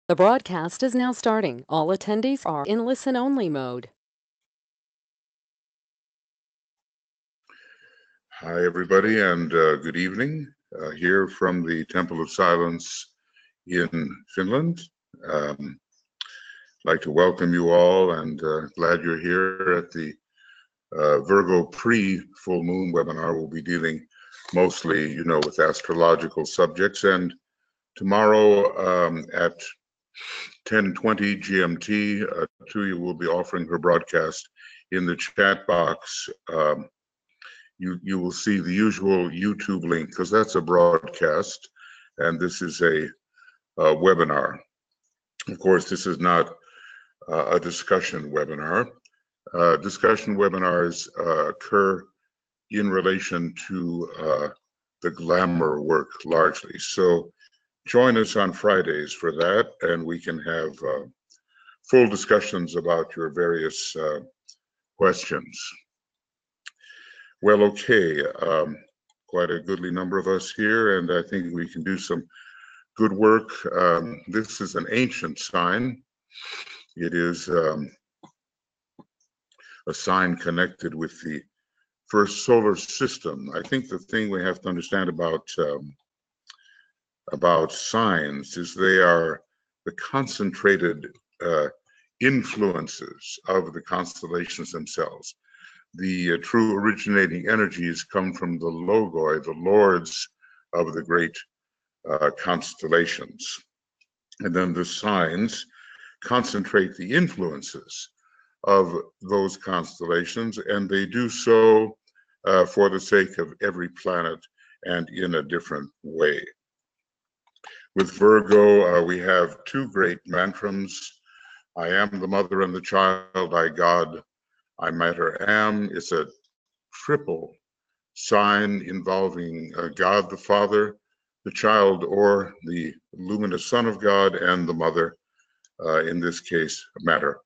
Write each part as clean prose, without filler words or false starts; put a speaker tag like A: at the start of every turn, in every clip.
A: The broadcast is now starting. All attendees are in listen-only mode.
B: Hi, everybody, and good evening. Here from the Temple of Silence in Finland. I'd like to welcome you all, and glad you're here at the Virgo Pre Full Moon webinar. We'll be dealing mostly, with astrological subjects. And tomorrow at 10:20 GMT, Tuya will be offering her broadcast in the chat box. You will see the usual YouTube link, because that's a broadcast, and this is a webinar. Of course, this is not a discussion webinar. Discussion webinars occur in relation to the glamour work largely. So join us on Fridays for that, and we can have full discussions about your various questions. Well, okay, quite a goodly number of us here, and I think we can do some good work. This is an ancient sign. It is a sign connected with the first solar system. I think the thing we have to understand about signs is they are the concentrated influences of the constellations themselves. The true originating energies come from the logoi, the lords of the great constellations. And then the signs concentrate the influences of those constellations, and they do so for the sake of every planet and in a different way. With Virgo, we have two great mantrams. I am the mother and the child, I God, I matter am. It's a triple sign involving God the Father, the child, or the luminous Son of God, and the mother, in this case, matter.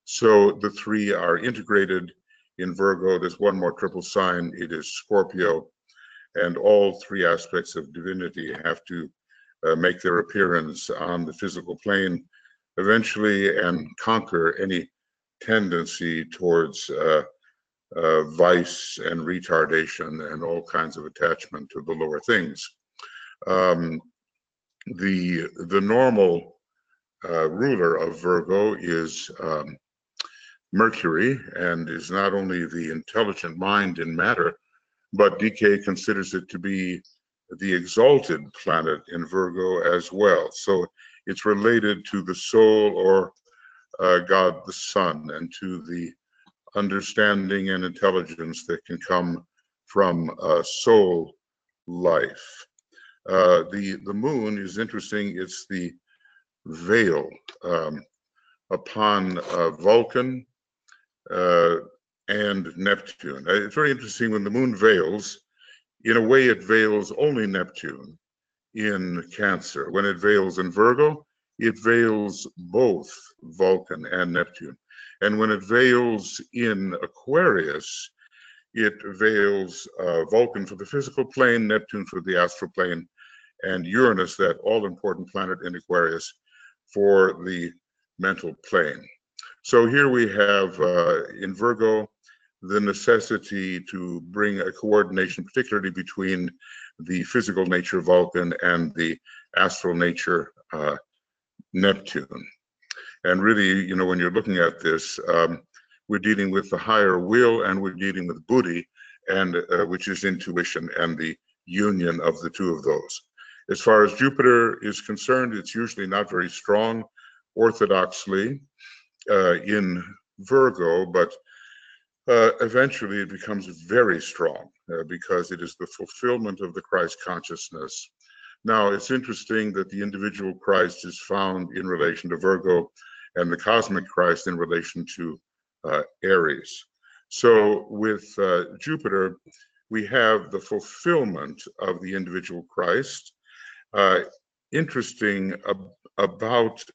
B: So the three are integrated in Virgo. There's one more triple sign, it is Scorpio, and all three aspects of divinity have to make their appearance on the physical plane eventually and conquer any tendency towards vice and retardation and all kinds of attachment to the lower things. The normal ruler of Virgo is Mercury, and is not only the intelligent mind in matter, but DK considers it to be the exalted planet in Virgo as well. So it's related to the soul, or God the Son, and to the understanding and intelligence that can come from soul life. The moon is interesting. It's the veil upon Vulcan and Neptune. It's very interesting when the moon veils. In a way, it veils only Neptune in Cancer. When it veils in Virgo, it veils both Vulcan and Neptune. And when it veils in Aquarius, it veils Vulcan for the physical plane, Neptune for the astral plane, and Uranus, that all-important planet in Aquarius, for the mental plane. So here we have in Virgo the necessity to bring a coordination, particularly between the physical nature Vulcan and the astral nature Neptune. And really, when you're looking at this, we're dealing with the higher will, and we're dealing with buddhi, and which is intuition, and the union of the two of those. As far as Jupiter is concerned, it's usually not very strong orthodoxly in Virgo, but eventually it becomes very strong because it is the fulfillment of the Christ consciousness. Now, it's interesting that the individual Christ is found in relation to Virgo, and the cosmic Christ in relation to Aries. So with Jupiter, we have the fulfillment of the individual Christ. Interesting about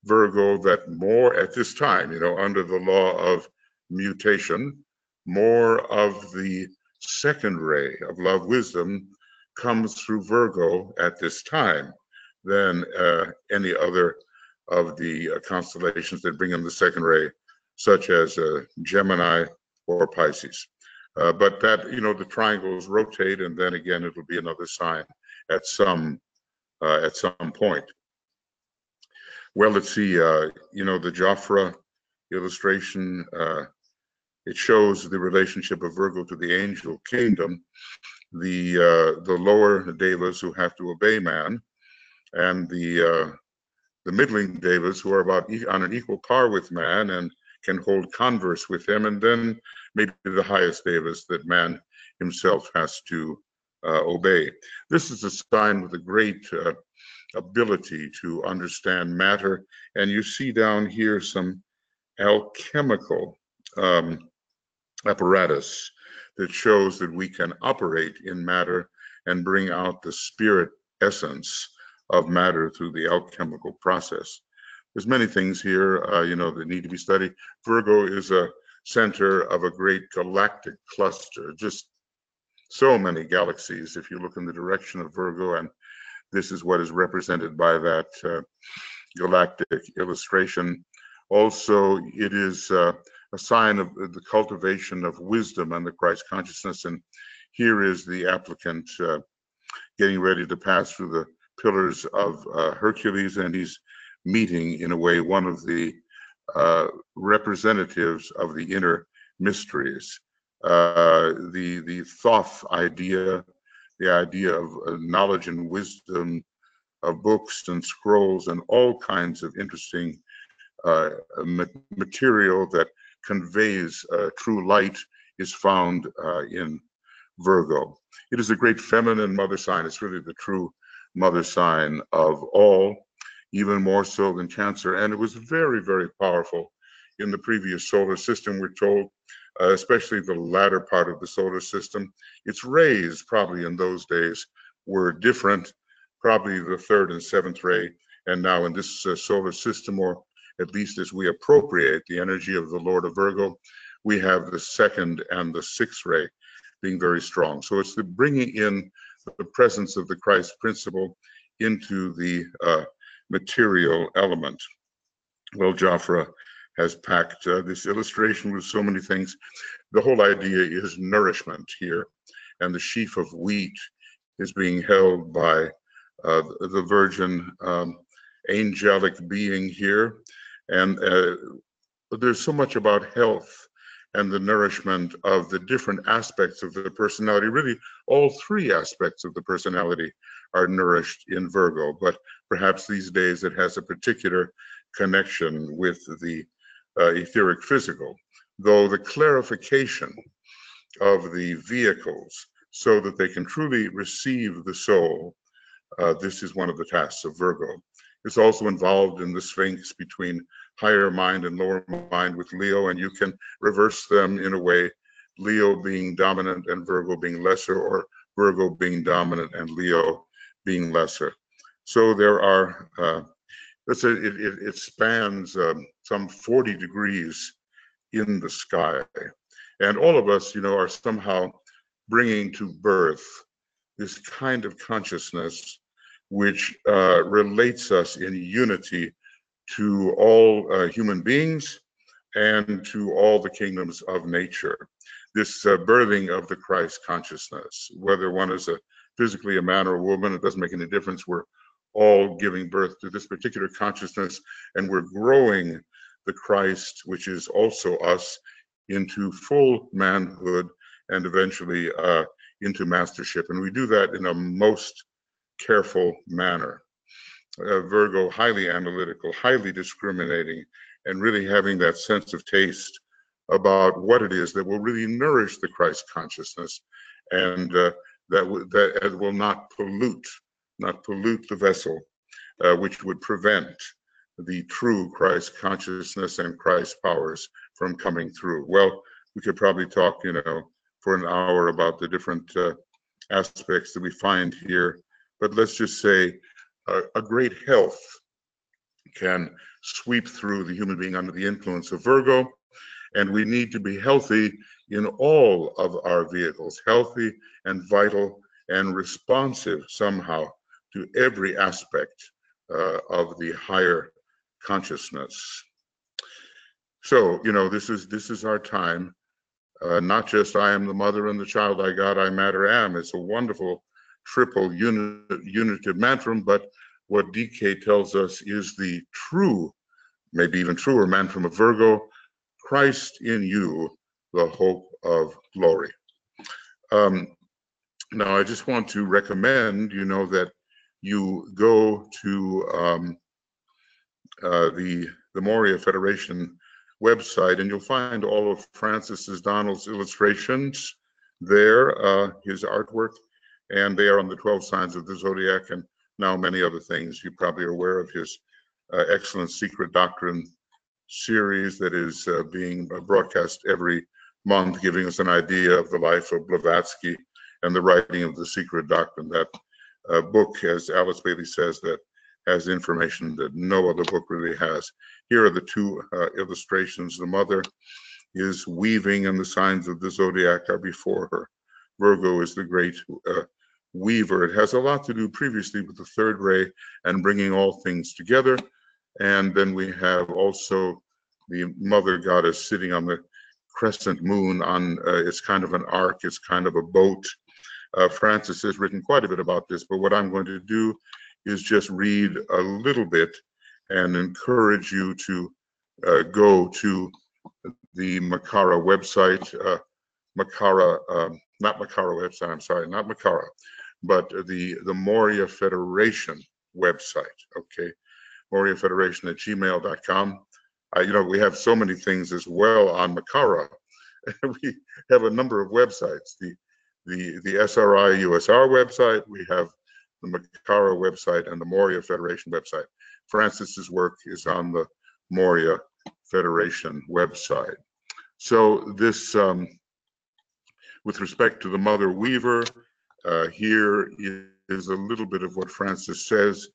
B: Virgo, that more at this time, under the law of mutation, more of the second ray of love wisdom comes through Virgo at this time. than any other of the constellations that bring in the second ray, such as Gemini or Pisces. But that, the triangles rotate, and then again, it'll be another sign at some point. Well, let's see, the Jafra illustration, it shows the relationship of Virgo to the angel kingdom, the lower devas who have to obey man, and the middling devas who are about on an equal par with man and can hold converse with him, and then maybe the highest devas that man himself has to obey. This is a sign with a great ability to understand matter, and you see down here some alchemical apparatus that shows that we can operate in matter and bring out the spirit essence of matter through the alchemical process. There's many things here, that need to be studied. Virgo is a center of a great galactic cluster, just so many galaxies if you look in the direction of Virgo, and this is what is represented by that galactic illustration. Also, it is a sign of the cultivation of wisdom and the Christ consciousness, and here is the applicant getting ready to pass through the pillars of Hercules, and he's meeting, in a way, one of the representatives of the inner mysteries. The Thoth idea, the idea of knowledge and wisdom, of books and scrolls and all kinds of interesting material that conveys true light, is found in Virgo. It is a great feminine mother sign. It's really the true mother sign of all, even more so than Cancer. And it was very, very powerful in the previous solar system, we're told, especially the latter part of the solar system. Its rays probably in those days were different, probably the third and seventh ray. And now in this solar system, or at least as we appropriate the energy of the Lord of Virgo, we have the second and the sixth ray being very strong. So it's the bringing in the presence of the Christ principle into the material element. Well, Jafra has packed this illustration with so many things. The whole idea is nourishment here, and the sheaf of wheat is being held by the virgin angelic being here. And there's so much about health and the nourishment of the different aspects of the personality. Really, all three aspects of the personality are nourished in Virgo, but perhaps these days it has a particular connection with the etheric physical, though the clarification of the vehicles so that they can truly receive the soul, this is one of the tasks of Virgo. It's also involved in the Sphinx between higher mind and lower mind with Leo, and you can reverse them in a way, Leo being dominant and Virgo being lesser, or Virgo being dominant and Leo being lesser. So there are, let's say it spans some 40 degrees in the sky. And all of us, are somehow bringing to birth this kind of consciousness which relates us in unity to all human beings and to all the kingdoms of nature. This birthing of the Christ consciousness, whether one is physically a man or a woman, it doesn't make any difference. We're all giving birth to this particular consciousness, and we're growing the Christ, which is also us, into full manhood and eventually into mastership. And we do that in a most careful manner. Virgo, highly analytical, highly discriminating, and really having that sense of taste about what it is that will really nourish the Christ consciousness, and that will not pollute the vessel, which would prevent the true Christ consciousness and Christ powers from coming through. Well, we could probably talk, for an hour about the different aspects that we find here, but let's just say a great health can sweep through the human being under the influence of Virgo, and we need to be healthy in all of our vehicles, healthy and vital and responsive somehow to every aspect of the higher consciousness. So, this is our time. Not just I am the mother and the child I got, I matter am. It's a wonderful triple unitive mantra, but what DK tells us is the true, maybe even truer mantra of Virgo: Christ in you, the hope of glory. Now, I just want to recommend, that you go to the Morya Federation website, and you'll find all of Francis Donald's illustrations there, his artwork, and they are on the 12 signs of the zodiac and now many other things. You probably are aware of his excellent Secret Doctrine series that is being broadcast every month, giving us an idea of the life of Blavatsky and the writing of the Secret Doctrine. That book, as Alice Bailey says, that has information that no other book really has. Here are the two illustrations. The mother is weaving, and the signs of the zodiac are before her. Virgo is the great weaver. It has a lot to do previously with the third ray and bringing all things together. And then we have also the mother goddess sitting on the crescent moon on, it's kind of an ark, it's kind of a boat. Francis has written quite a bit about this, but what I'm going to do is just read a little bit and encourage you to go to the Makara website, not Makara website, I'm sorry, not Makara, but the Morya Federation website, okay? Morya Federation at gmail.com. We have so many things as well on Makara. We have a number of websites. The SRI USR website, we have the Makara website and the Morya Federation website. Francis's work is on the Morya Federation website. So this, with respect to the Mother Weaver, here is a little bit of what Francis says.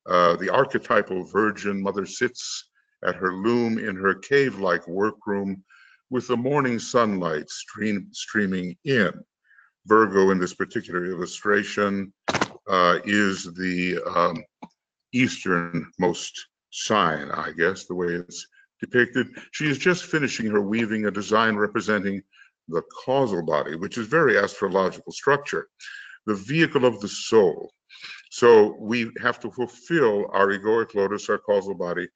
B: The archetypal Virgin Mother sits at her loom in her cave-like workroom with the morning sunlight streaming in. Virgo, in this particular illustration, is the easternmost sign, I guess, the way it's depicted. She is just finishing her weaving a design representing the causal body, which is very astrological structure, the vehicle of the soul. So we have to fulfill our egoic lotus, our causal body,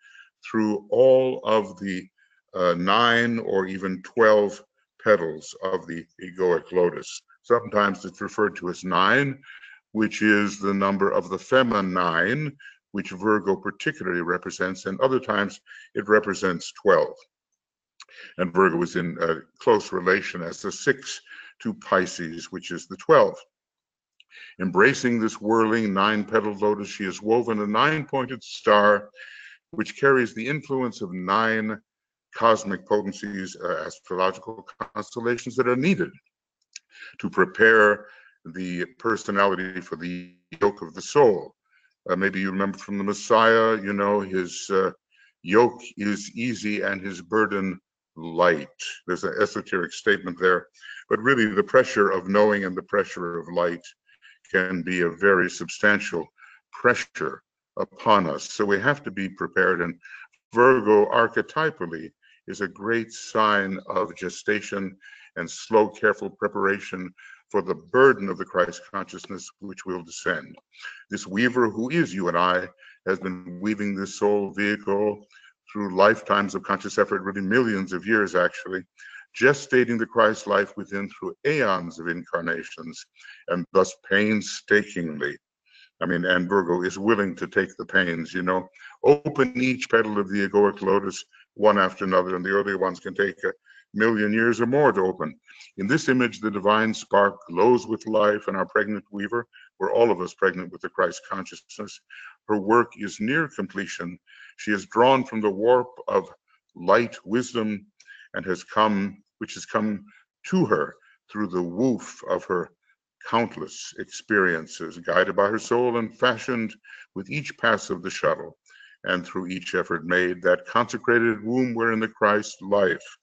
B: through all of the 9 or even 12 petals of the egoic lotus. Sometimes it's referred to as 9, which is the number of the feminine, which Virgo particularly represents, and other times it represents 12. And Virgo is in a close relation as the 6 to Pisces, which is the 12. Embracing this whirling 9-petaled lotus, she has woven a 9-pointed star, which carries the influence of 9 cosmic potencies, astrological constellations that are needed to prepare the personality for the yoke of the soul. Maybe you remember from the Messiah, his yoke is easy and his burden light. There's an esoteric statement there, but really the pressure of knowing and the pressure of light can be a very substantial pressure upon us. So we have to be prepared, and Virgo archetypally is a great sign of gestation and slow, careful preparation for the burden of the Christ consciousness which will descend. This weaver, who is you and I, has been weaving this soul vehicle through lifetimes of conscious effort, really millions of years actually, gestating the Christ life within through aeons of incarnations, and thus painstakingly. And Virgo is willing to take the pains, open each petal of the egoic lotus one after another, and the earlier ones can take 1,000,000 years or more to open. In this image, the divine spark glows with life, and our pregnant weaver, we're all of us pregnant with the Christ consciousness. Her work is near completion. She is drawn from the warp of light wisdom and which has come to her through the woof of her countless experiences, guided by her soul and fashioned with each pass of the shuttle, and through each effort made, that consecrated womb wherein the Christ life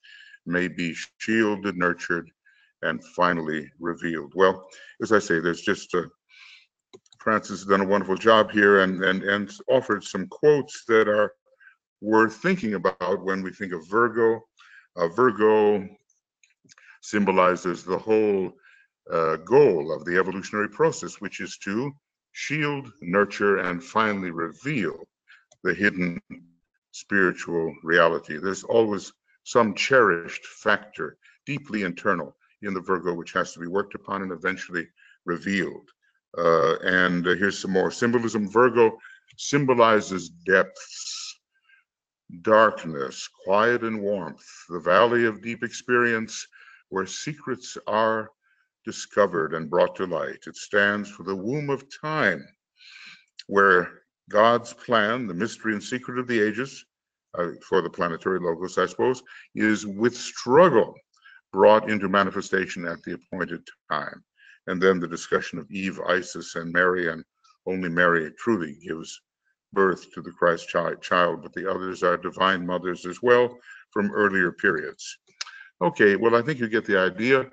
B: may be shielded, nurtured, and finally revealed. Well, as I say, there's just Francis has done a wonderful job here and offered some quotes that are worth thinking about when we think of Virgo. Virgo symbolizes the whole goal of the evolutionary process, which is to shield, nurture, and finally reveal the hidden spiritual reality. There's always some cherished factor, deeply internal in the Virgo, which has to be worked upon and eventually revealed. And here's some more symbolism. Virgo symbolizes depths, darkness, quiet and warmth, the valley of deep experience where secrets are discovered and brought to light. It stands for the womb of time, where God's plan, the mystery and secret of the ages, for the planetary logos, I suppose, is with struggle brought into manifestation at the appointed time. And then the discussion of Eve, Isis, and Mary, and only Mary truly gives birth to the Christ child, but the others are divine mothers as well from earlier periods. Okay, well, I think you get the idea.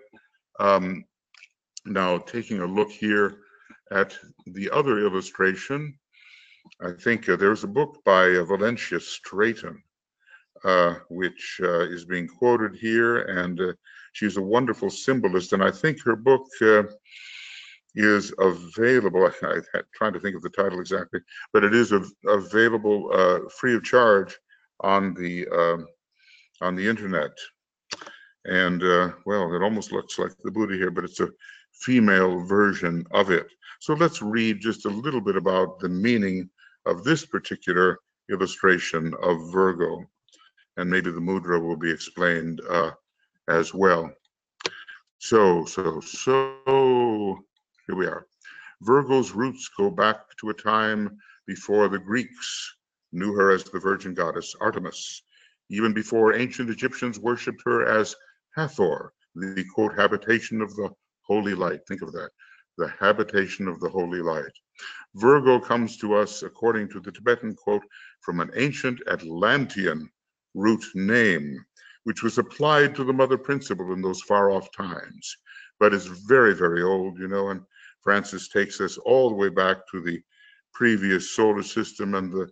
B: Now, taking a look here at the other illustration, I think there's a book by Valencia Strayton, which is being quoted here, and she's a wonderful symbolist, and I think her book is available. I'm trying to think of the title exactly, but it is available free of charge on the internet. And well, it almost looks like the Buddha here, but it's a female version of it. So let's read just a little bit about the meaning of this particular illustration of Virgo, and maybe the mudra will be explained as well. So here we are. Virgo's roots go back to a time before the Greeks knew her as the virgin goddess Artemis, even before ancient Egyptians worshipped her as Hathor, the quote, habitation of the holy light. Think of that, the habitation of the holy light. Virgo comes to us, according to the Tibetan quote, from an ancient Atlantean root name, which was applied to the mother principle in those far off times, but is very, very old, you know, and Francis takes us all the way back to the previous solar system and the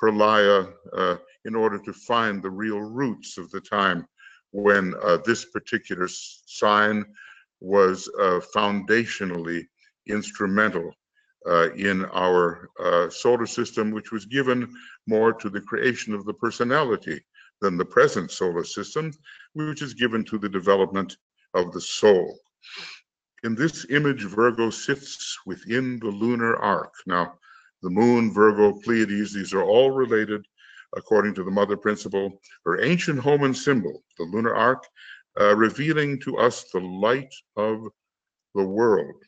B: Pralaya in order to find the real roots of the time when this particular sign was foundationally instrumental in our solar system, which was given more to the creation of the personality than the present solar system, which is given to the development of the soul. In this image, Virgo sits within the lunar arc. Now, the moon, Virgo, Pleiades, these are all related according to the mother principle. Her ancient home and symbol, the lunar arc, revealing to us the light of the world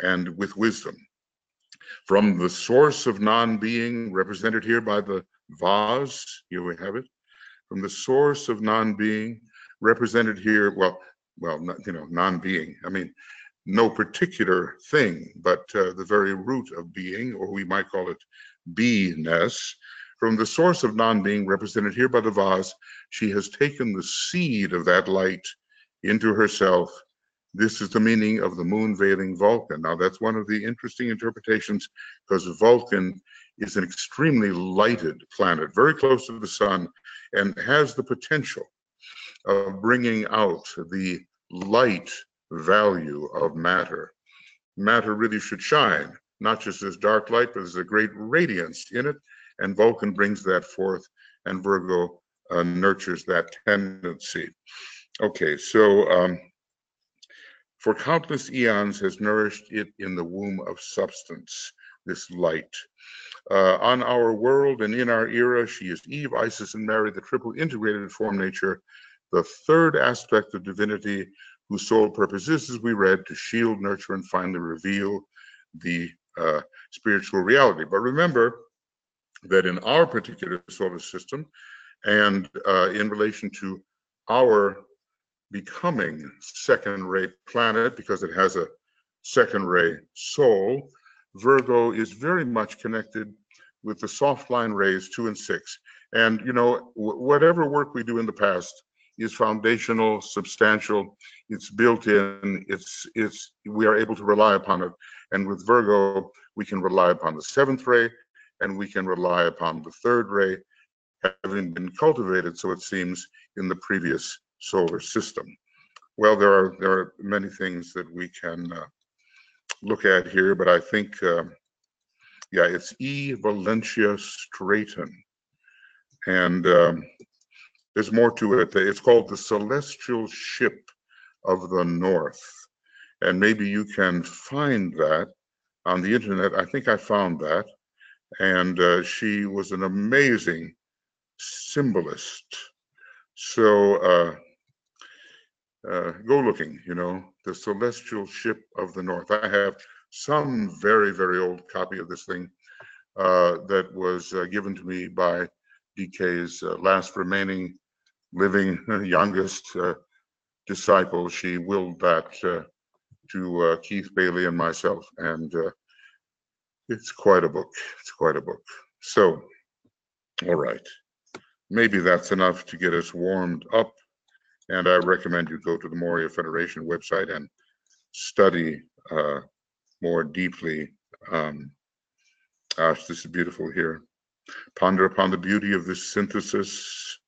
B: and with wisdom. From the source of non-being, represented here by the vase, here we have it. From the source of non-being, represented here, well, you know, non-being. I mean, no particular thing, but the very root of being, or we might call it beingness. From the source of non-being, represented here by the vase, she has taken the seed of that light into herself. This is the meaning of the moon veiling Vulcan. Now, that's one of the interesting interpretations, because Vulcan is an extremely lighted planet, very close to the sun, and has the potential of bringing out the light value of matter. Matter really should shine, not just as dark light, but as a great radiance in it, and Vulcan brings that forth, and Virgo nurtures that tendency. Okay, so for countless eons has nourished it in the womb of substance, this light. On our world and in our era, she is Eve, Isis, and Mary, the triple integrated form nature, the third aspect of divinity, whose sole purpose is, as we read, to shield, nurture, and finally reveal the spiritual reality. But remember that in our particular solar system, and in relation to our becoming second-ray planet, because it has a second-ray soul, Virgo is very much connected with the soft line rays 2 and 6. And, you know, whatever work we do in the past is foundational, substantial, it's built in, we are able to rely upon it. And with Virgo, we can rely upon the seventh ray, and we can rely upon the third ray, having been cultivated, so it seems, in the previous solar system. Well, there are many things that we can look at here, but I think, yeah, it's E. Valentia Straton. And there's more to it. It's called the Celestial Ship of the North. And maybe you can find that on the internet. I think I found that. And she was an amazing symbolist. So go looking, the Celestial Ship of the North. I have some very, very old copy of this thing that was given to me by DK's last remaining living youngest disciple. She willed that to Keith Bailey and myself, and it's quite a book. It's quite a book. So, all right, maybe that's enough to get us warmed up, and I recommend you go to the Morya Federation website and study more deeply. Gosh, this is beautiful here. Ponder upon the beauty of this synthesis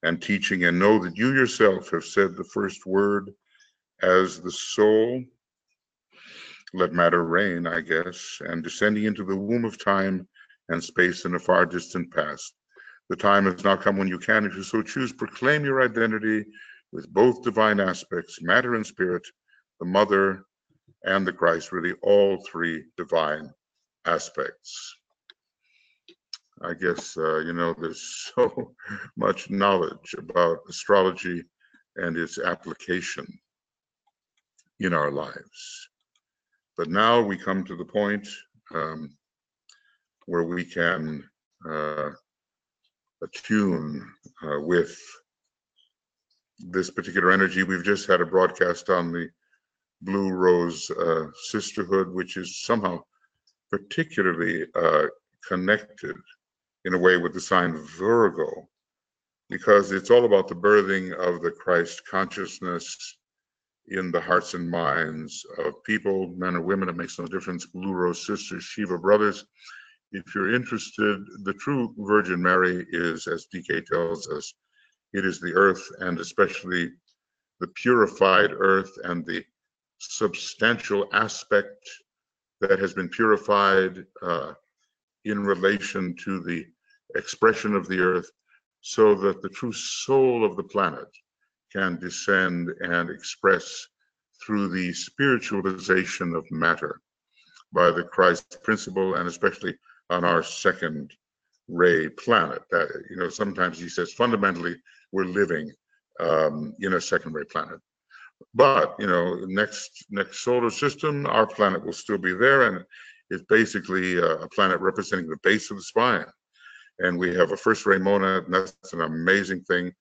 B: and teaching, and know that you yourself have said the first word as the soul. Let matter reign, I guess, and descending into the womb of time and space in a far distant past. The time has now come when you can, if you so choose, proclaim your identity with both divine aspects, matter and spirit, the Mother and the Christ, really all three divine aspects. I guess, there's so much knowledge about astrology and its application in our lives. But now we come to the point where we can attune with this particular energy. We've just had a broadcast on the Blue Rose Sisterhood, which is somehow particularly connected in a way with the sign Virgo, because it's all about the birthing of the Christ consciousness in the hearts and minds of people, men or women. It makes no difference. Blue Rose Sisters, Shiva Brothers. If you're interested, the true Virgin Mary is, as DK tells us, it is the earth, and especially the purified earth and the substantial aspect that has been purified in relation to the expression of the earth, so that the true soul of the planet can descend and express through the spiritualization of matter by the Christ principle, and especially on our second ray planet. That, sometimes he says fundamentally we're living in a second ray planet. But next solar system, our planet will still be there, and it's basically a planet representing the base of the spine. And we have a first ray monad, and that's an amazing thing.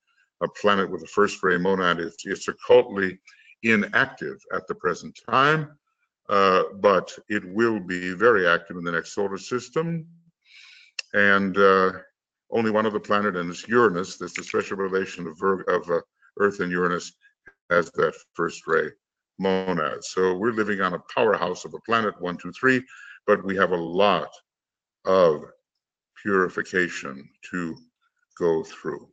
B: A planet with a first ray monad. It's occultly inactive at the present time, but it will be very active in the next solar system. And only one other planet, and it's Uranus. That's the special relation of Earth and Uranus, has that first ray monad. So we're living on a powerhouse of a planet, 1, 2, 3, but we have a lot of purification to go through.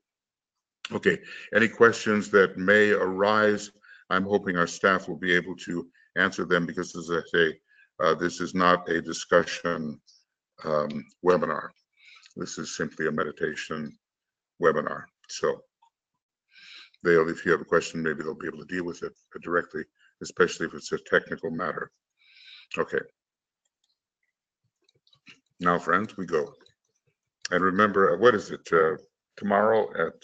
B: Okay, any questions that may arise? I'm hoping our staff will be able to answer them, because, as I say, this is not a discussion webinar. This is simply a meditation webinar. So if you have a question, maybe they'll be able to deal with it directly, especially if it's a technical matter. Okay. Now, friends, we go. And remember, what is it? Tomorrow at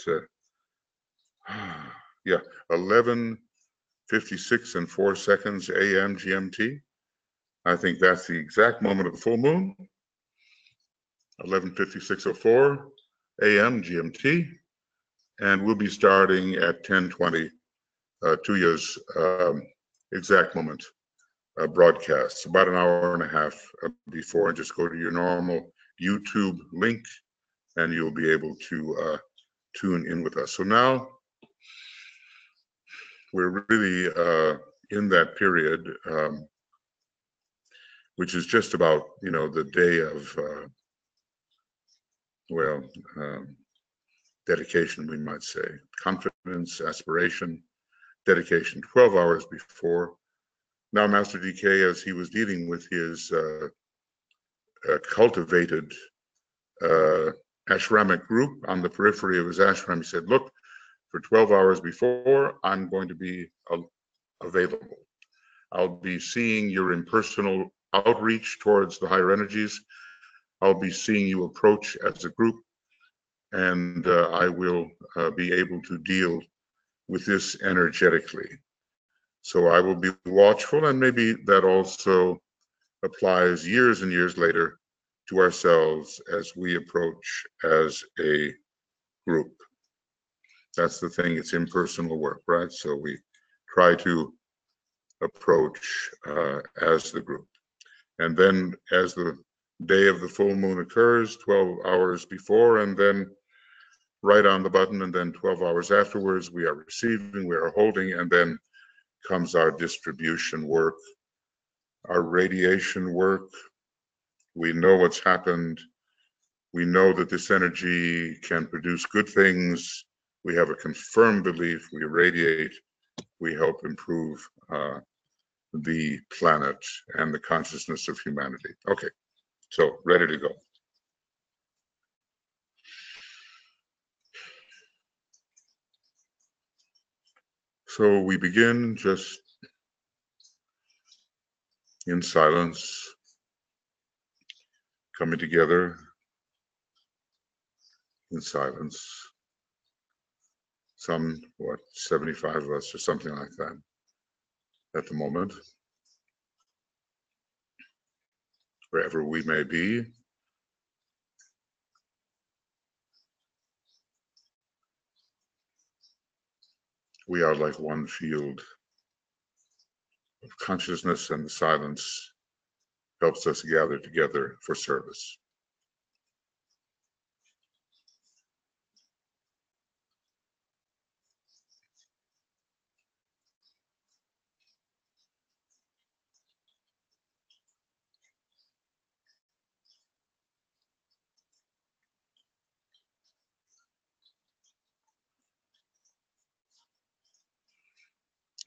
B: 11:56 and 4 seconds a.m. GMT. I think that's the exact moment of the full moon. 11:56:04 a.m. GMT, and we'll be starting at 10:20 Tuya's exact moment broadcast, about an hour and a half before. And just go to your normal YouTube link, and you'll be able to tune in with us. So now we're really in that period which is just about, the day of, dedication, we might say, confidence, aspiration, dedication, 12 hours before. Now, Master DK, as he was dealing with his cultivated ashramic group on the periphery of his ashram, he said, look, for 12 hours before, I'm going to be available. I'll be seeing your impersonal outreach towards the higher energies. I'll be seeing you approach as a group, and I will be able to deal with this energetically. So I will be watchful, and maybe that also applies years and years later to ourselves as we approach as a group. That's the thing, it's impersonal work, right? So we try to approach as the group. And then as the day of the full moon occurs, 12 hours before, and then right on the button, and then 12 hours afterwards, we are receiving, we are holding, and then comes our distribution work, our radiation work. We know what's happened. We know that this energy can produce good things. We have a confirmed belief. We radiate. We help improve the planet and the consciousness of humanity. Okay, so ready to go. So we begin just in silence, coming together in silence. Some, 75 of us or something like that at the moment, wherever we may be. We are like one field of consciousness, and the silence helps us gather together for service.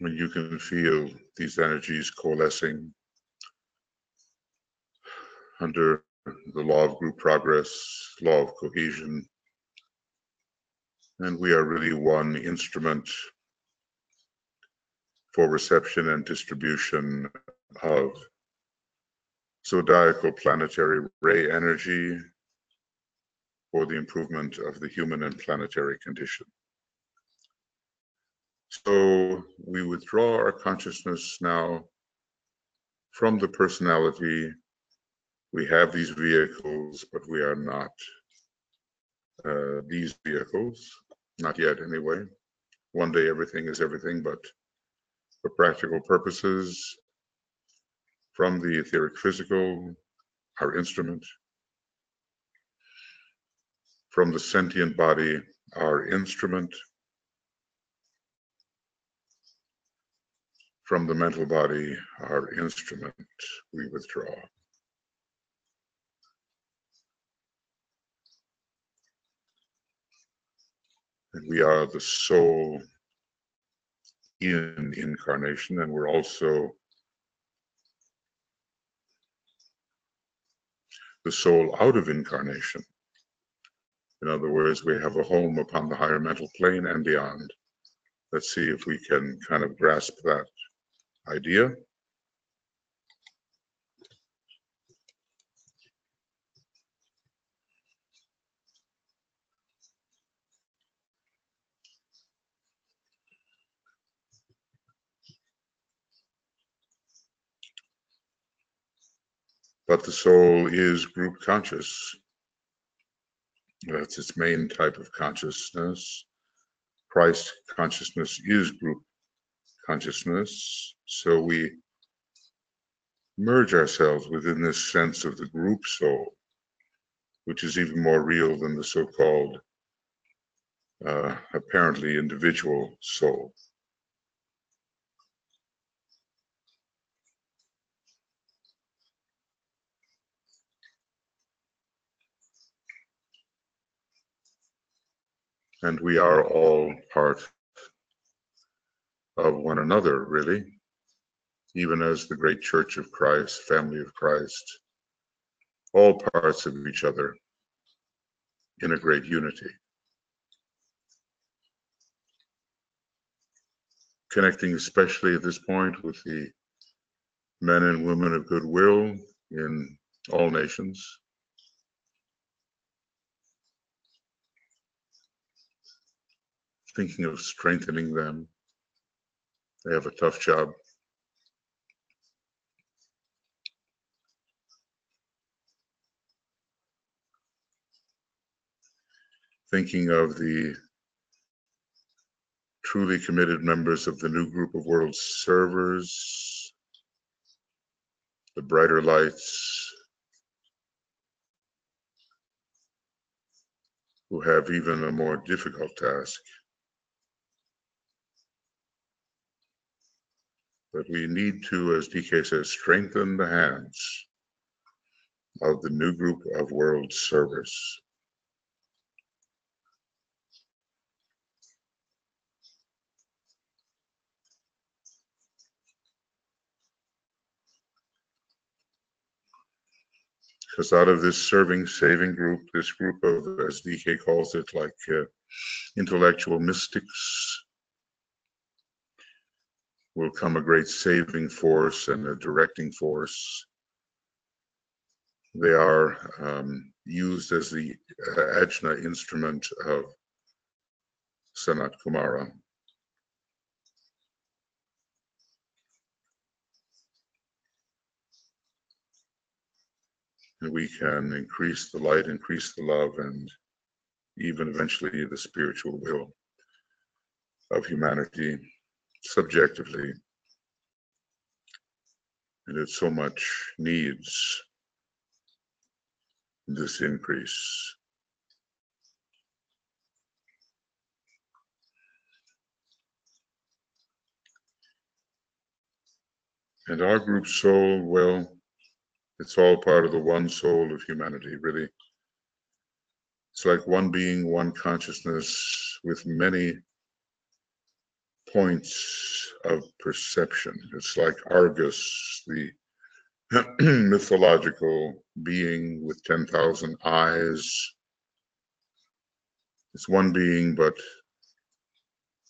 B: When you can feel these energies coalescing under the law of group progress, law of cohesion, and we are really one instrument for reception and distribution of zodiacal planetary ray energy for the improvement of the human and planetary condition. So we withdraw our consciousness now from the personality. We have these vehicles, but we are not these vehicles, not yet anyway. One day everything is everything, but for practical purposes, from the etheric physical, our instrument, from the sentient body, our instrument, from the mental body, our instrument, we withdraw. And we are the soul in incarnation, and we're also the soul out of incarnation. In other words, we have a home upon the higher mental plane and beyond. Let's see if we can kind of grasp that idea. But the soul is group conscious. That's its main type of consciousness. Christ consciousness is group consciousness. So we merge ourselves within this sense of the group soul, which is even more real than the so-called apparently individual soul. And we are all part of one another, really, even as the great Church of Christ, family of Christ, all parts of each other in a great unity. Connecting especially at this point with the men and women of goodwill in all nations. Thinking of strengthening them. They have a tough job. Thinking of the truly committed members of the new group of world servers, the brighter lights, who have even a more difficult task. But we need to, as DK says, strengthen the hands of the new group of world servers. Because out of this serving, saving group, this group of, as DK calls it, like intellectual mystics, will come a great saving force and a directing force. They are used as the Ajna instrument of Sanat Kumara. And we can increase the light, increase the love, and even eventually the spiritual will of humanity subjectively. And it so much needs this increase. And our group soul, well, it's all part of the one soul of humanity, really. It's like one being, one consciousness with many points of perception. It's like Argus, the mythological being with 10,000 eyes. It's one being, but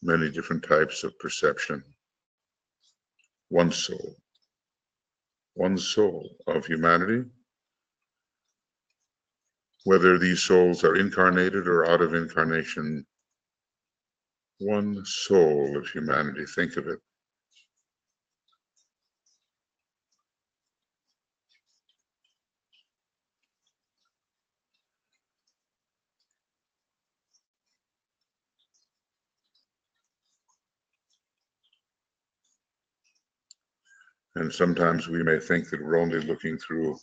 B: many different types of perception. One soul of humanity. Whether these souls are incarnated or out of incarnation, one soul of humanity, think of it. And sometimes we may think that we're only looking through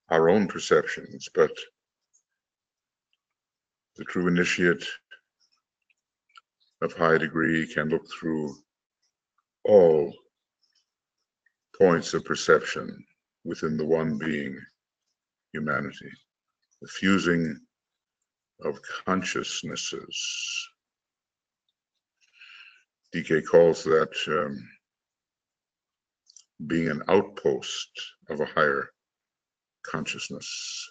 B: our own perceptions, but the true initiate of high degree can look through all points of perception within the one being, humanity, the fusing of consciousnesses. DK calls that being an outpost of a higher consciousness.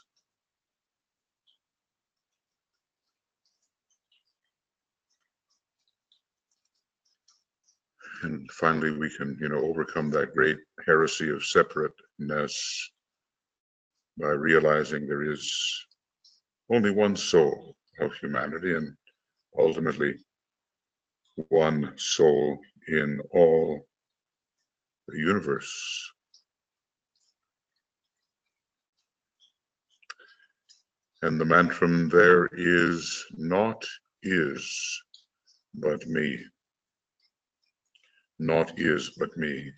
B: And finally, we can, overcome that great heresy of separateness by realizing there is only one soul of humanity and ultimately one soul in all the universe. And the mantra there is, not is, but me. Not is, but me.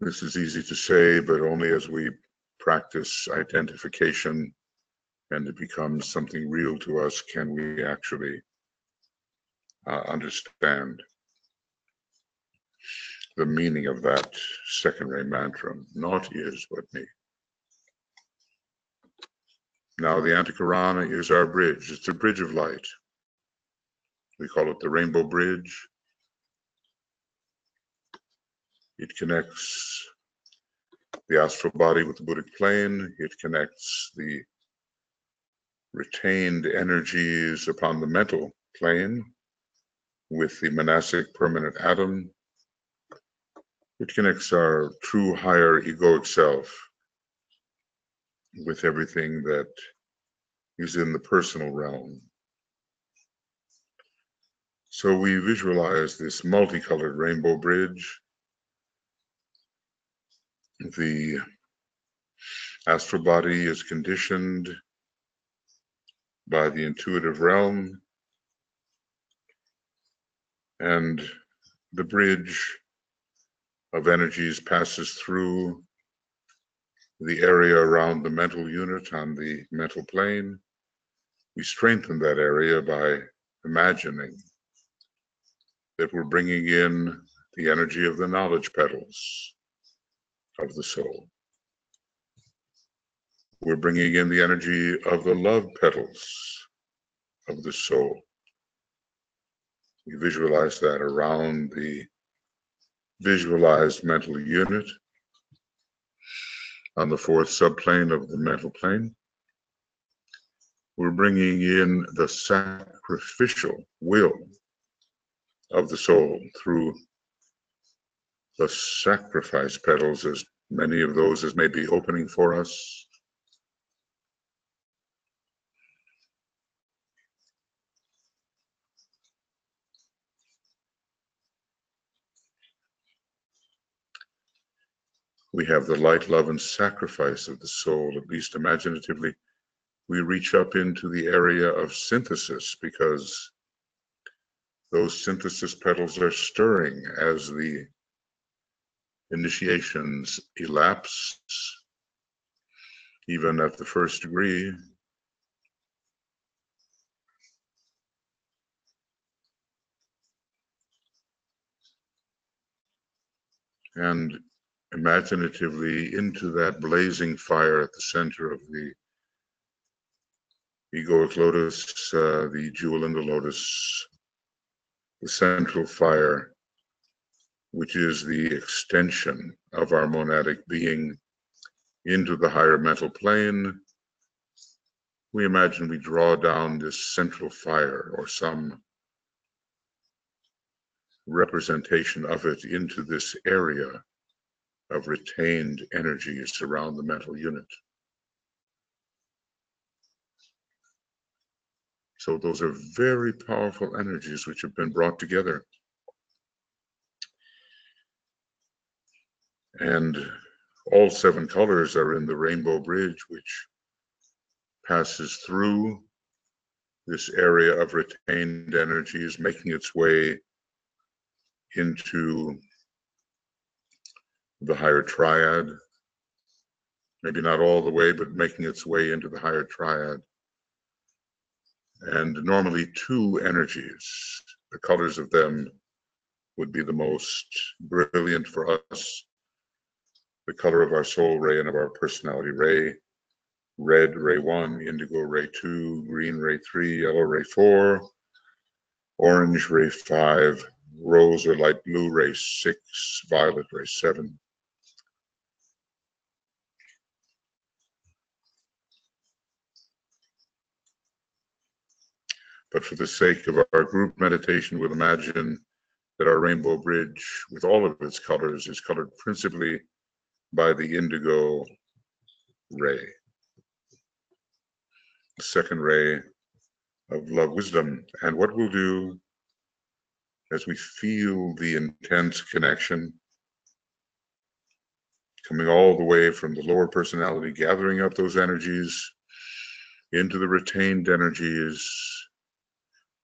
B: This is easy to say, but only as we practice identification and it becomes something real to us, can we actually understand the meaning of that second ray mantra? Not is, but me. Now, the Antakarana is our bridge. It's a bridge of light. We call it the Rainbow Bridge. It connects the astral body with the Buddhic plane. It connects the retained energies upon the mental plane with the monastic permanent atom. It connects our true higher egoic self with everything that is in the personal realm. So we visualize this multicolored rainbow bridge. The astral body is conditioned by the intuitive realm, and the bridge of energies passes through the area around the mental unit on the mental plane. We strengthen that area by imagining that we're bringing in the energy of the knowledge petals of the soul. We're bringing in the energy of the love petals of the soul. We visualize that around the visualized mental unit on the fourth subplane of the mental plane. We're bringing in the sacrificial will of the soul through the sacrifice petals, as many of those as may be opening for us. We have the light, love, and sacrifice of the soul, at least imaginatively. We reach up into the area of synthesis because those synthesis petals are stirring as the initiations elapse, even at the first degree. And imaginatively into that blazing fire at the center of the egoic lotus, the jewel in the lotus, the central fire, which is the extension of our monadic being into the higher mental plane. We imagine we draw down this central fire or some representation of it into this area of retained energies around the mental unit. So those are very powerful energies which have been brought together. And all seven colors are in the rainbow bridge, which passes through this area of retained energies, making its way into the higher triad. Maybe not all the way, but making its way into the higher triad. And normally two energies, the colors of them would be the most brilliant for us. The color of our soul ray and of our personality ray. Red, ray 1, indigo, ray 2, green, ray 3, yellow, ray 4, orange, ray 5, rose or light blue, ray 6, violet, ray 7. But for the sake of our group meditation, we'll imagine that our rainbow bridge, with all of its colors, is colored principally by the indigo ray, the second ray of love wisdom. And what we'll do as we feel the intense connection coming all the way from the lower personality, gathering up those energies into the retained energies,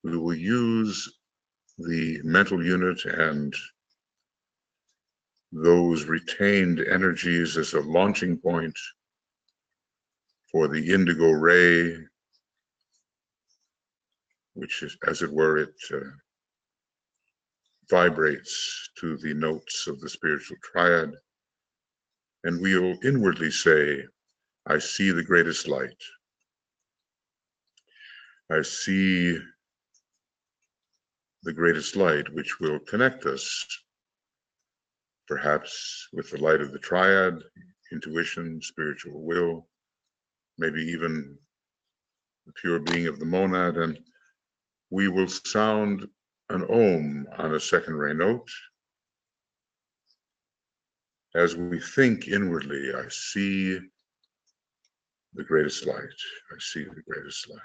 B: we will use the mental unit and those retained energies as a launching point for the indigo ray, which is, as it were, it vibrates to the notes of the spiritual triad. And we'll inwardly say, I see the greatest light. I see the greatest light, which will connect us, perhaps with the light of the triad, intuition, spiritual will, maybe even the pure being of the monad. And we will sound an om on a second ray note. As we think inwardly, I see the greatest light. I see the greatest light.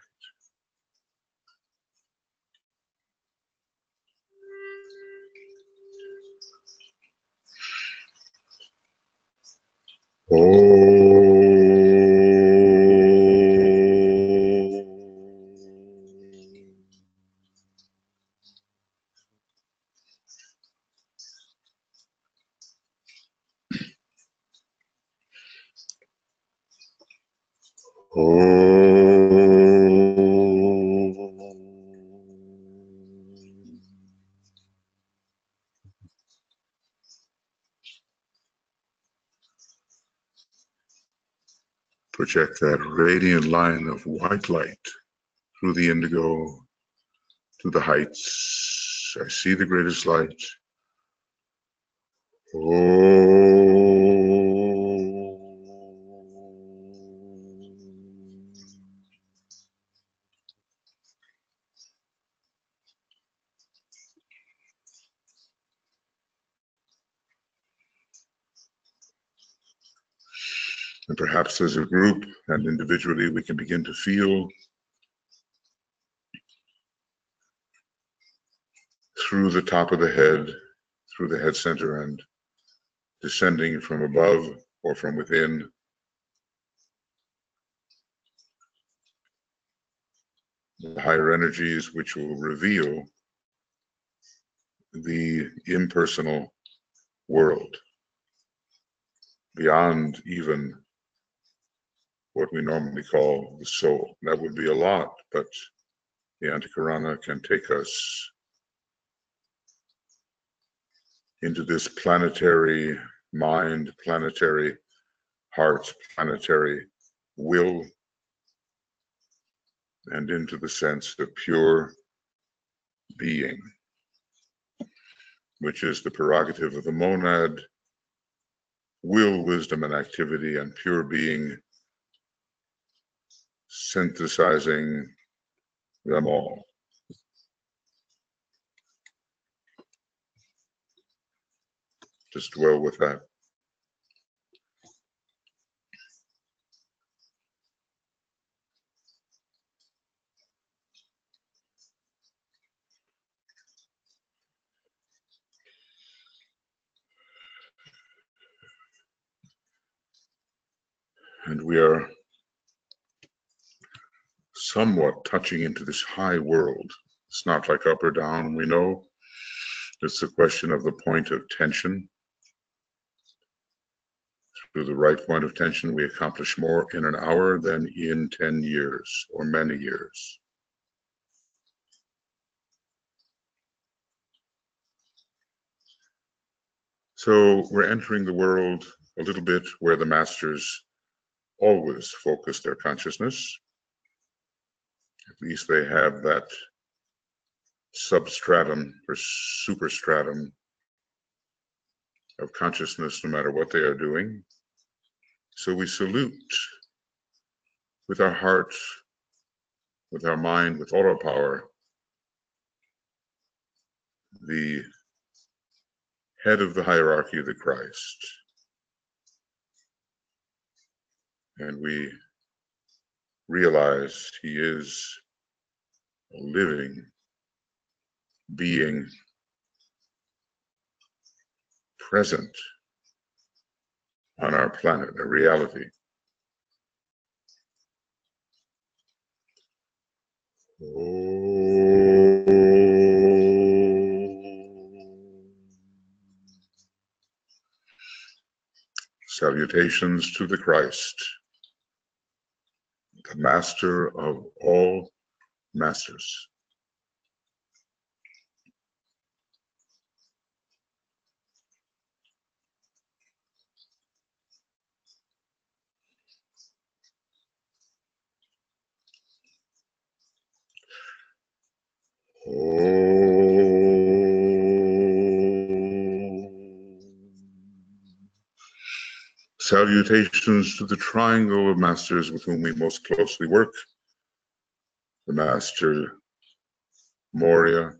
B: Project that radiant line of white light through the indigo to the heights. I see the greatest light. And perhaps as a group and individually, we can begin to feel through the top of the head, through the head center, and descending from above or from within, the higher energies which will reveal the impersonal world beyond even what we normally call the soul. That would be a lot, but the Antikarana can take us into this planetary mind, planetary heart, planetary will, and into the sense of pure being, which is the prerogative of the monad, will, wisdom, and activity, and pure being synthesizing them all. Just dwell with that. And we are somewhat touching into this high world. It's not like up or down, we know. It's a question of the point of tension. Through the right point of tension, we accomplish more in an hour than in 10 years or many years. So we're entering the world a little bit where the masters always focus their consciousness. At least they have that substratum or superstratum of consciousness no matter what they are doing. So we salute with our heart, with our mind, with all our power, the head of the hierarchy of the Christ. And we realize he is a living being present on our planet, a reality. Salutations to the Christ. the master of all masters. Salutations to the triangle of masters with whom we most closely work, the Master Morya,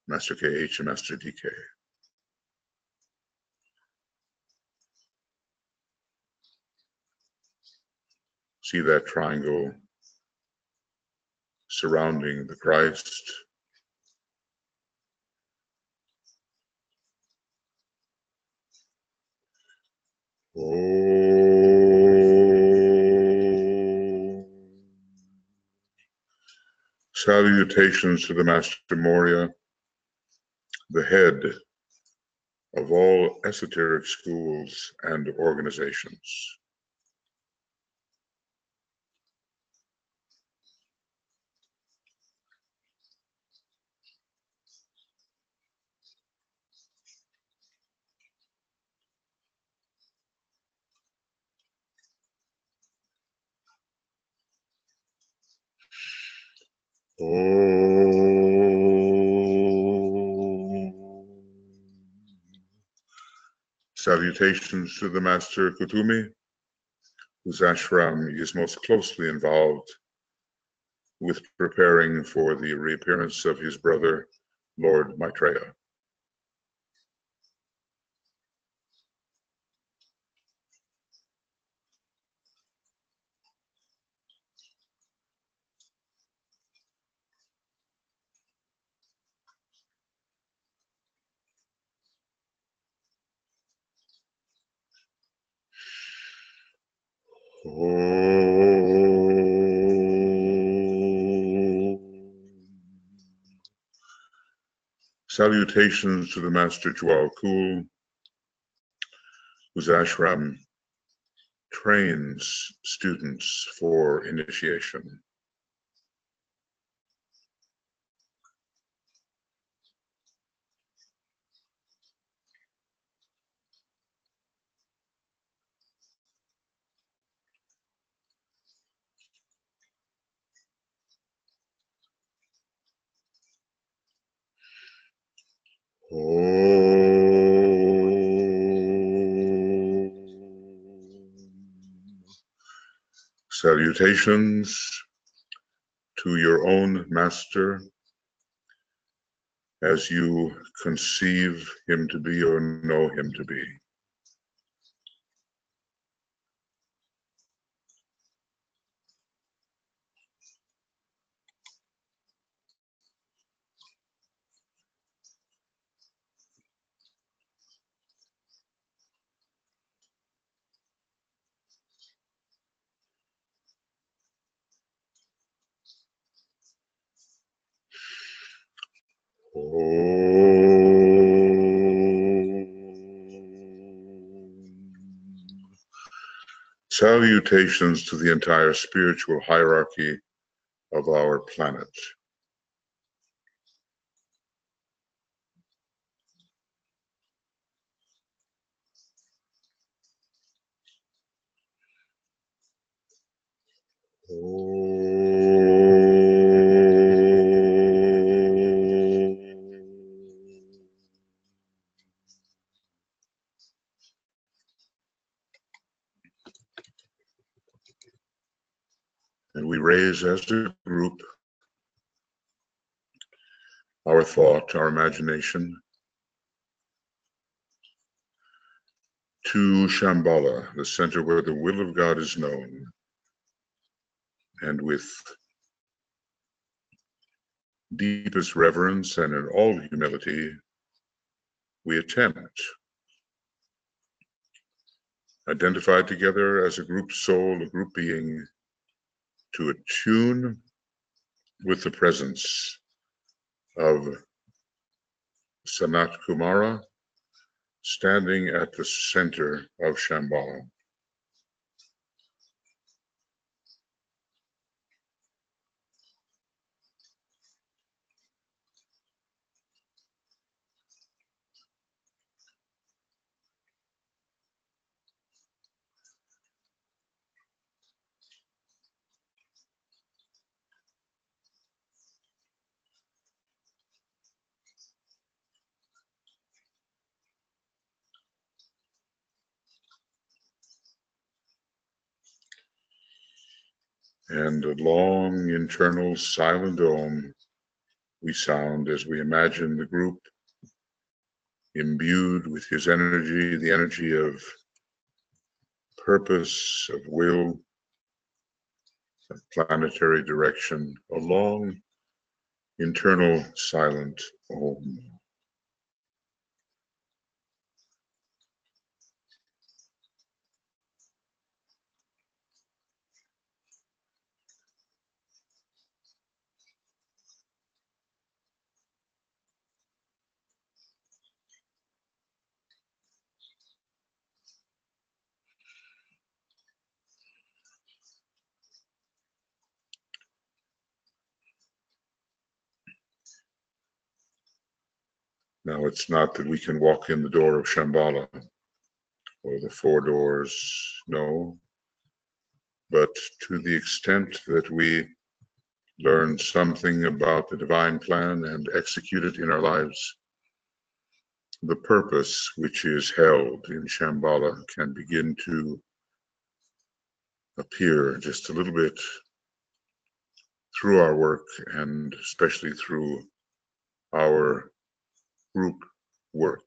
B: Master KH, and Master DK. See that triangle surrounding the Christ. Salutations to the Master Morya, the head of all esoteric schools and organizations. Salutations to the Master Kutumi, whose ashram is most closely involved with preparing for the reappearance of his brother, Lord Maitreya. Salutations to the Master Jual Kul, whose ashram trains students for initiation. Salutations to your own master as you conceive him to be or know him to be. Salutations to the entire spiritual hierarchy of our planet. And we raise as a group our thought, our imagination to Shambhala, the center where the will of God is known. And with deepest reverence and in all humility, we attempt, identified together as a group soul, a group being, to attune with the presence of Sanat Kumara, standing at the center of Shambhala. And a long internal silent Om we sound as we imagine the group imbued with his energy, the energy of purpose, of will, of planetary direction, a long internal silent Om. Now, it's not that we can walk in the door of Shambhala or the four doors, no, but to the extent that we learn something about the divine plan and execute it in our lives, the purpose which is held in Shambhala can begin to appear just a little bit through our work, and especially through our group work.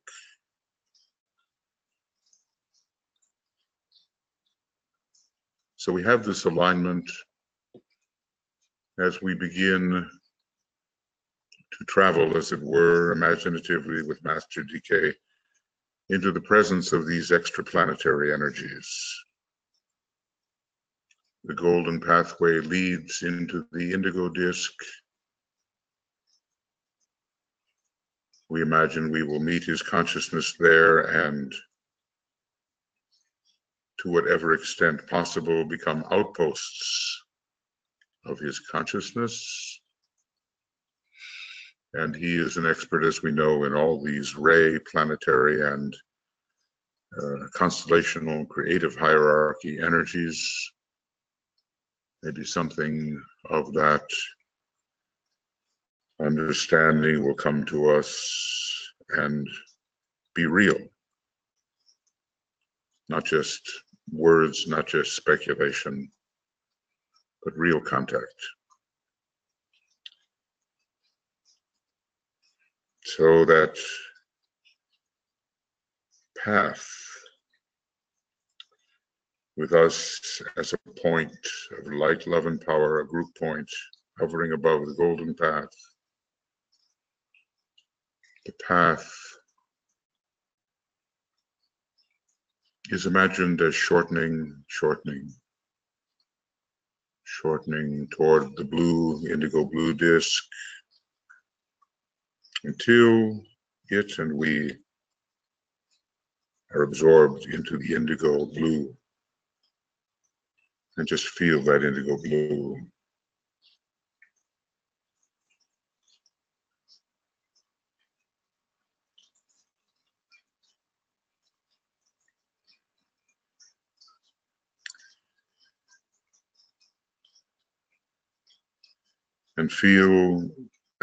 B: So we have this alignment as we begin to travel, as it were, imaginatively with Master DK into the presence of these extraplanetary energies. The golden pathway leads into the indigo disc. We imagine we will meet his consciousness there and, to whatever extent possible, become outposts of his consciousness. And he is an expert, as we know, in all these ray, planetary, and constellational creative hierarchy energies. Maybe something of that understanding will come to us and be real. Not just words, not just speculation, but real contact. So that path with us as a point of light, love, and power, a group point hovering above the golden path. The path is imagined as shortening toward the blue, indigo blue disk, until it and we are absorbed into the indigo blue, and just feel that indigo blue. And feel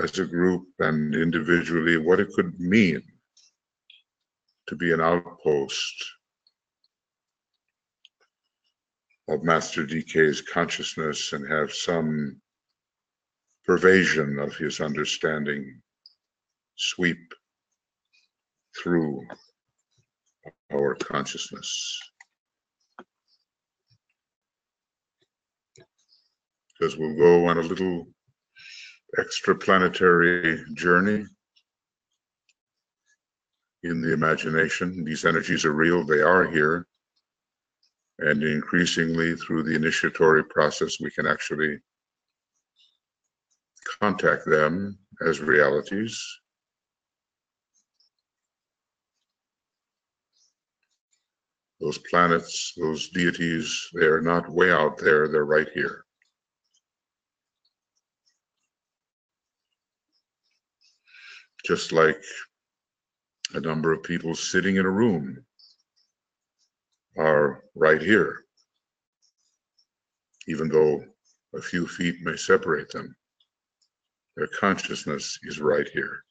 B: as a group and individually what it could mean to be an outpost of Master DK's consciousness and have some pervasion of his understanding sweep through our consciousness. Because we'll go on a little extraplanetary journey in the imagination. These energies are real, they are here. And increasingly through the initiatory process, we can actually contact them as realities. Those planets, those deities, they are not way out there, they're right here. Just like a number of people sitting in a room are right here, even though a few feet may separate them. Their consciousness is right here.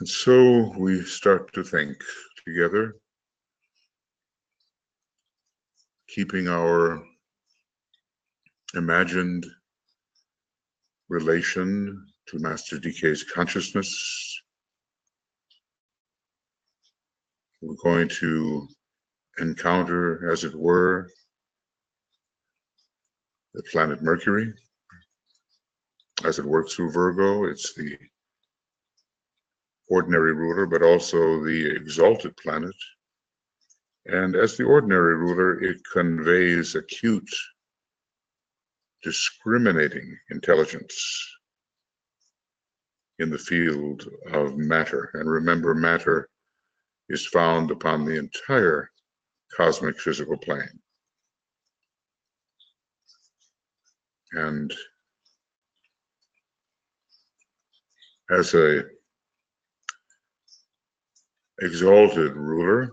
B: And so we start to think together, keeping our imagined relation to Master DK's consciousness. We're going to encounter, as it were, the planet Mercury. As it works through Virgo, it's the ordinary ruler, but also the exalted planet. And as the ordinary ruler, it conveys acute, discriminating intelligence in the field of matter. And remember, matter is found upon the entire cosmic physical plane. And as a exalted ruler,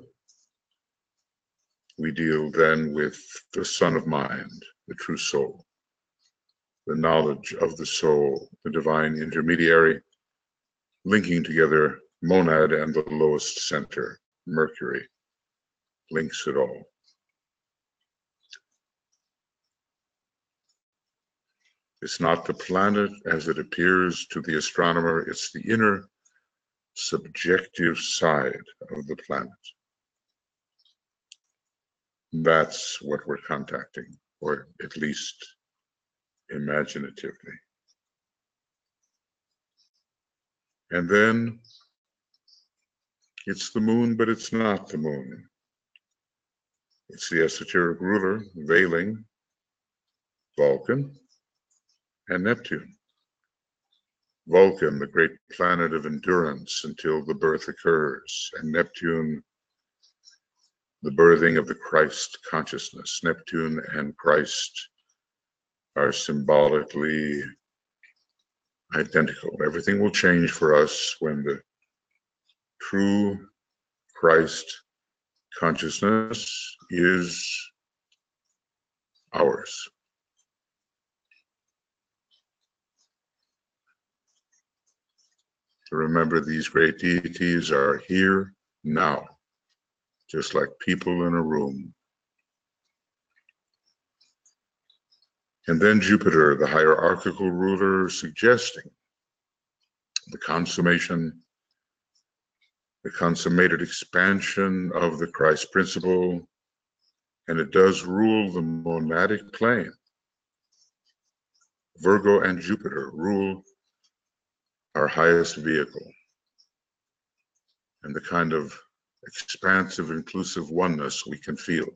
B: we deal then with the son of mind, the true soul, the knowledge of the soul, the divine intermediary, linking together monad and the lowest center, Mercury, links it all. It's not the planet as it appears to the astronomer, it's the inner subjective side of the planet. That's what we're contacting, or at least imaginatively. And then it's the moon, but it's not the moon. It's the esoteric ruler, veiling Vulcan and Neptune. Vulcan, the great planet of endurance until the birth occurs, and Neptune, the birthing of the Christ consciousness. Neptune and Christ are symbolically identical. Everything will change for us when the true Christ consciousness is ours. To remember, these great deities are here now, just like people in a room. And then Jupiter, the hierarchical ruler, suggesting the consummation, the consummated expansion of the Christ principle, and it does rule the monadic plane. Virgo and Jupiter rule our highest vehicle, and the kind of expansive, inclusive oneness we can feel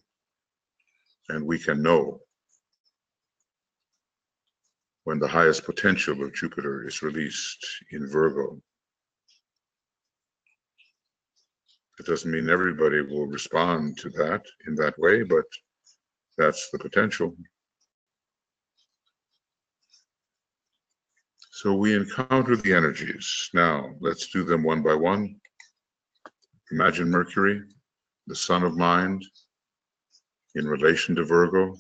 B: and we can know when the highest potential of Jupiter is released in Virgo. It doesn't mean everybody will respond to that in that way, but that's the potential. So we encounter the energies. Now, let's do them one by one. Imagine Mercury, the son of mind, in relation to Virgo.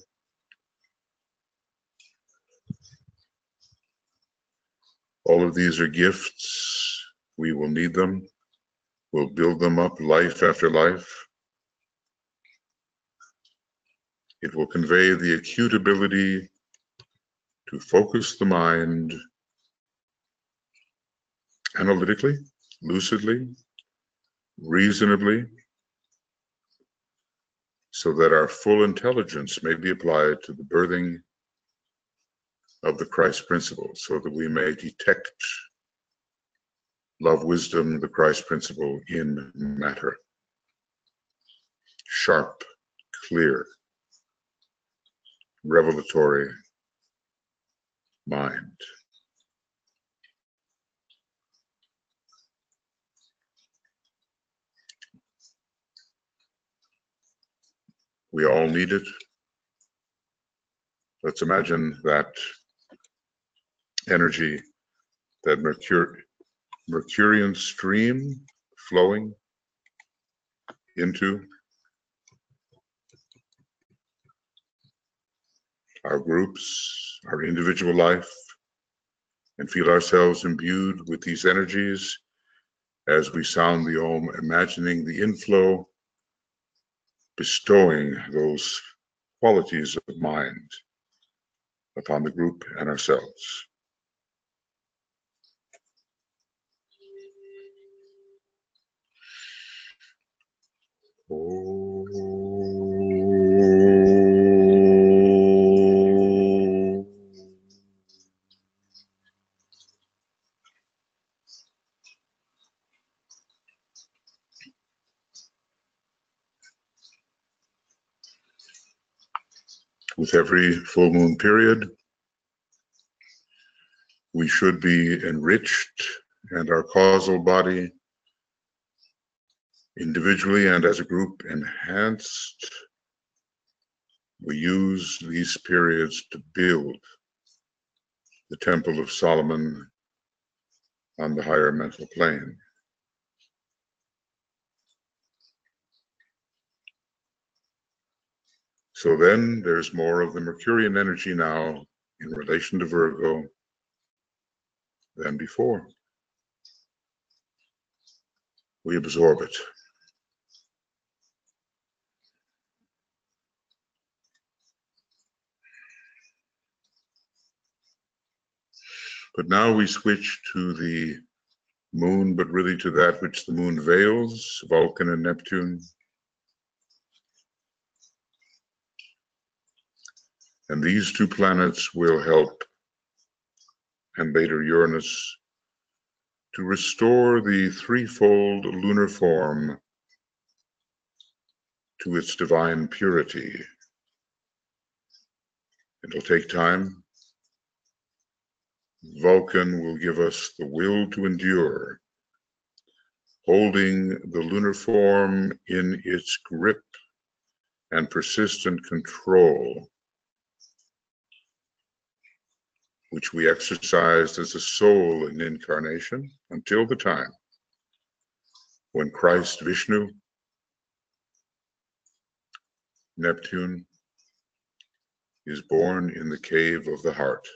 B: All of these are gifts. We will need them. We'll build them up life after life. It will convey the acute ability to focus the mind analytically, lucidly, reasonably, so that our full intelligence may be applied to the birthing of the Christ principle, so that we may detect love, wisdom, the Christ principle in matter. Sharp, clear, revelatory mind. We all need it. Let's imagine that energy, that Mercurian stream flowing into our groups, our individual life, and feel ourselves imbued with these energies as we sound the Om, imagining the inflow, bestowing those qualities of mind upon the group and ourselves. With every full moon period, we should be enriched and our causal body, individually and as a group, enhanced. We use these periods to build the Temple of Solomon on the higher mental plane. So then there's more of the Mercurian energy now in relation to Virgo than before. We absorb it. But now we switch to the moon, but really to that which the moon veils, Vulcan and Neptune. And these two planets will help, and later Uranus, to restore the threefold lunar form to its divine purity. It'll take time. Vulcan will give us the will to endure, holding the lunar form in its grip and persistent control, which we exercised as a soul in incarnation until the time when Christ Vishnu, Neptune, is born in the cave of the heart.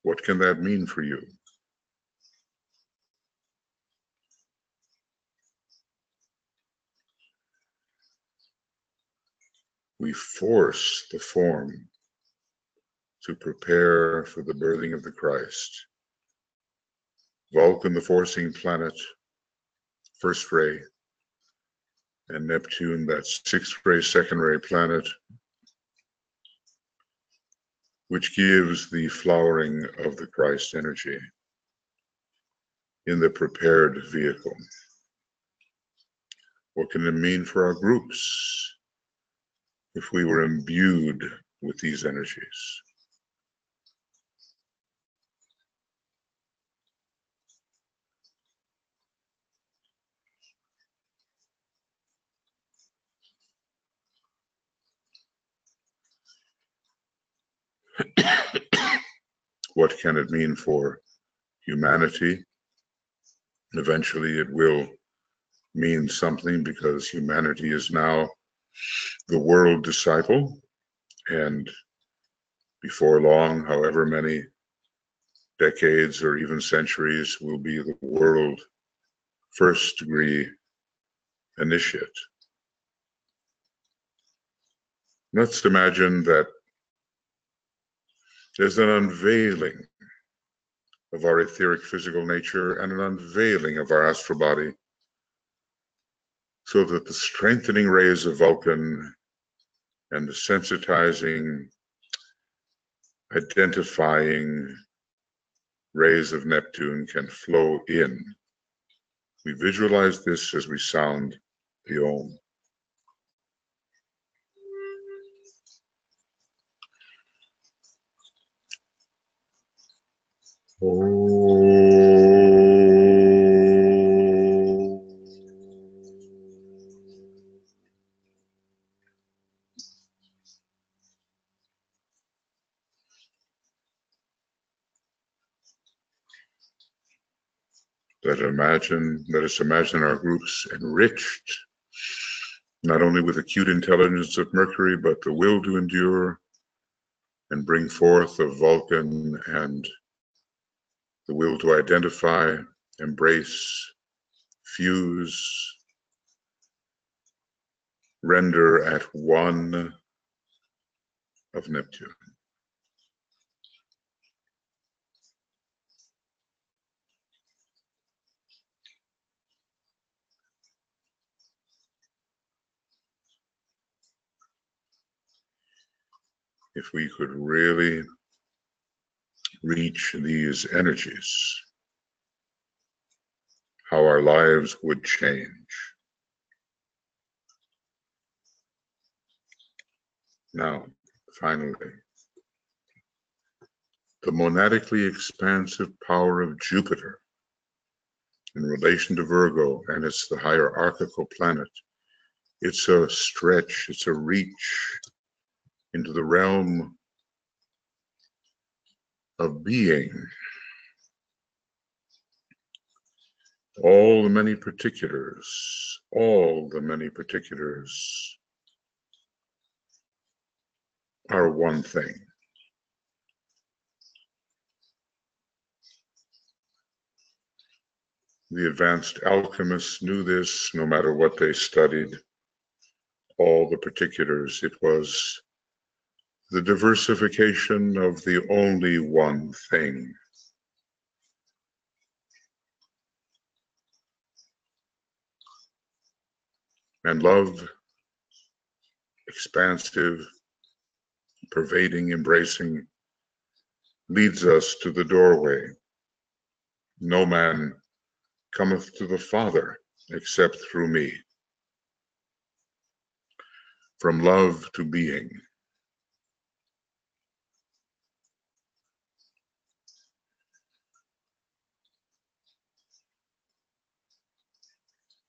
B: What can that mean for you? We force the form to prepare for the birthing of the Christ. Vulcan, the forcing planet, first ray, and Neptune, that sixth ray, second ray planet, which gives the flowering of the Christ energy in the prepared vehicle. What can it mean for our groups if we were imbued with these energies? What can it mean for humanity? Eventually it will mean something, because humanity is now the world disciple, and before long, however many decades or even centuries, will be the world first degree initiate. Let's imagine that there's an unveiling of our etheric physical nature and an unveiling of our astral body, so that the strengthening rays of Vulcan and the sensitizing, identifying rays of Neptune can flow in. We visualize this as we sound the Om. Let us imagine our groups enriched, not only with acute intelligence of Mercury, but the will to endure and bring forth of Vulcan and the will to identify, embrace, fuse, render at one of Neptune. If we could really reach these energies, how our lives would change. Now, finally, the monadically expansive power of Jupiter in relation to Virgo, and it's the hierarchical planet. It's a stretch, it's a reach into the realm of being. All the many particulars are one thing. The advanced alchemists knew this no matter what they studied, all the particulars. It was the diversification of the only one thing. And love, expansive, pervading, embracing, leads us to the doorway. No man cometh to the Father except through me. From love to being.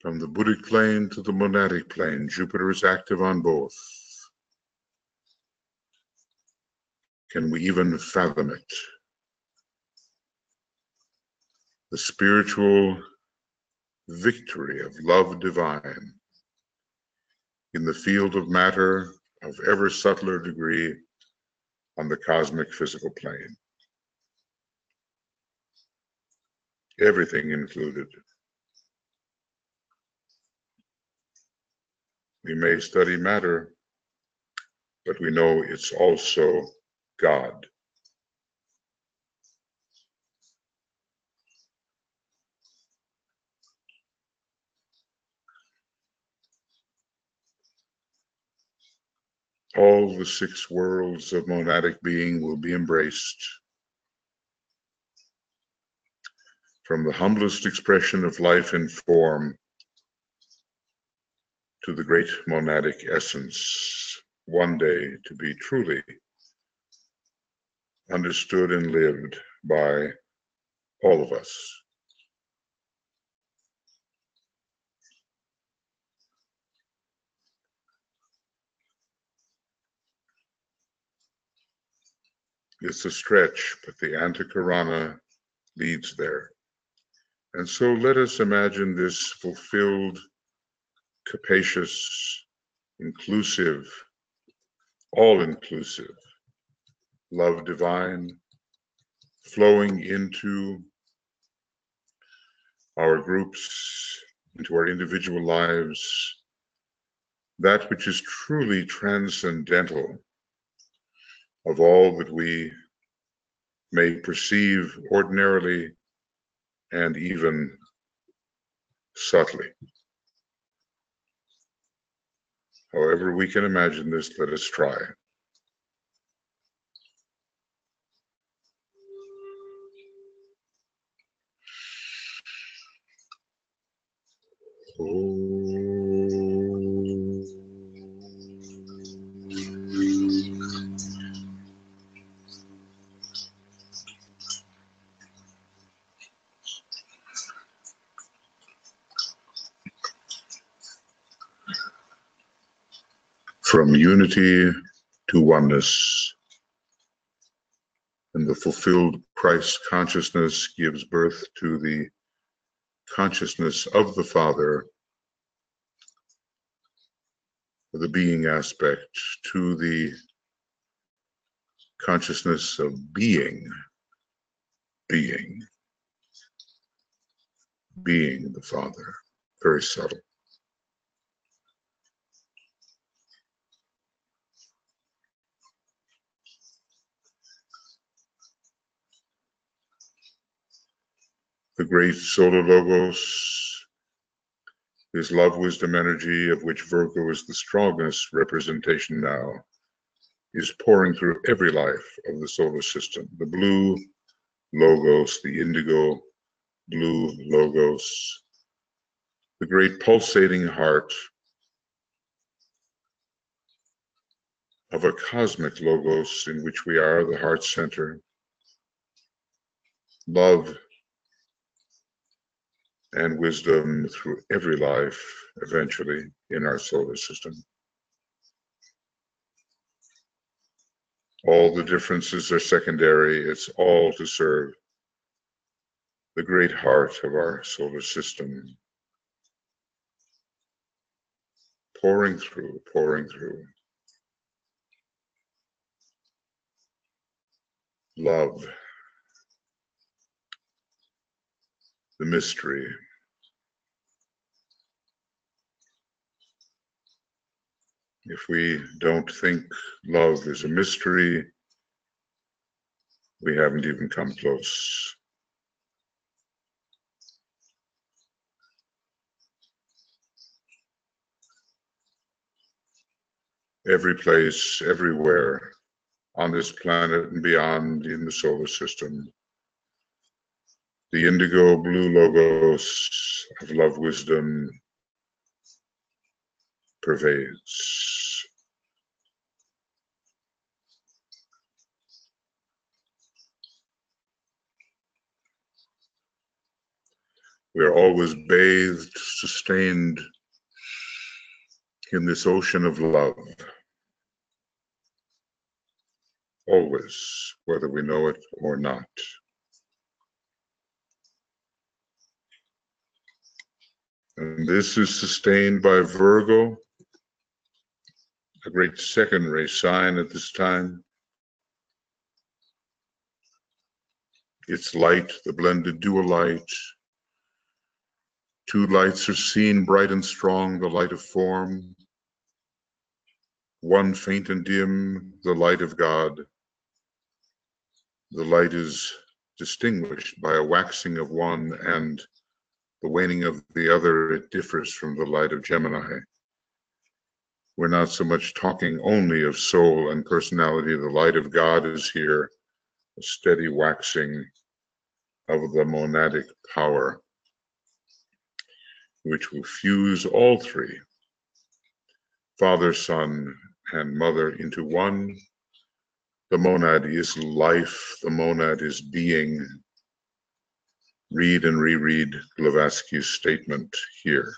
B: From the Buddhic plane to the monadic plane, Jupiter is active on both. Can we even fathom it? The spiritual victory of love divine in the field of matter of ever subtler degree on the cosmic physical plane. Everything included. We may study matter, but we know it's also God. All the 6 worlds of monadic being will be embraced. From the humblest expression of life in form to the great monadic essence, one day to be truly understood and lived by all of us. It's a stretch, but the Antakarana leads there. And so let us imagine this fulfilled, capacious, inclusive, all-inclusive, love divine, flowing into our groups, into our individual lives, that which is truly transcendental of all that we may perceive ordinarily and even subtly. However we can imagine this, let us try. From unity to oneness, and the fulfilled Christ consciousness gives birth to the consciousness of the Father, the being aspect, to the consciousness of being. being the Father, very subtle. The great solar logos is love, wisdom, energy, of which Virgo is the strongest representation now, is pouring through every life of the solar system. The blue logos, the indigo blue logos, the great pulsating heart of a cosmic logos in which we are the heart center. Love and wisdom through every life, eventually, in our solar system. All the differences are secondary. It's all to serve the great heart of our solar system. Pouring through, pouring through. Love, the mystery. If we don't think love is a mystery, we haven't even come close. Every place, everywhere, on this planet and beyond in the solar system, the indigo blue logos of love wisdom pervades. We are always bathed, sustained in this ocean of love. Always, whether we know it or not. And this is sustained by Virgo, a great secondary sign at this time. Its light, the blended dual light. Two lights are seen, bright and strong, the light of form. One faint and dim, the light of God. The light is distinguished by a waxing of one and the waning of the other. It differs from the light of Gemini. We're not so much talking only of soul and personality. The light of God is here, a steady waxing of the monadic power, which will fuse all three, Father, Son, and Mother, into one. The monad is life, the monad is being. Read and reread Blavatsky's statement here.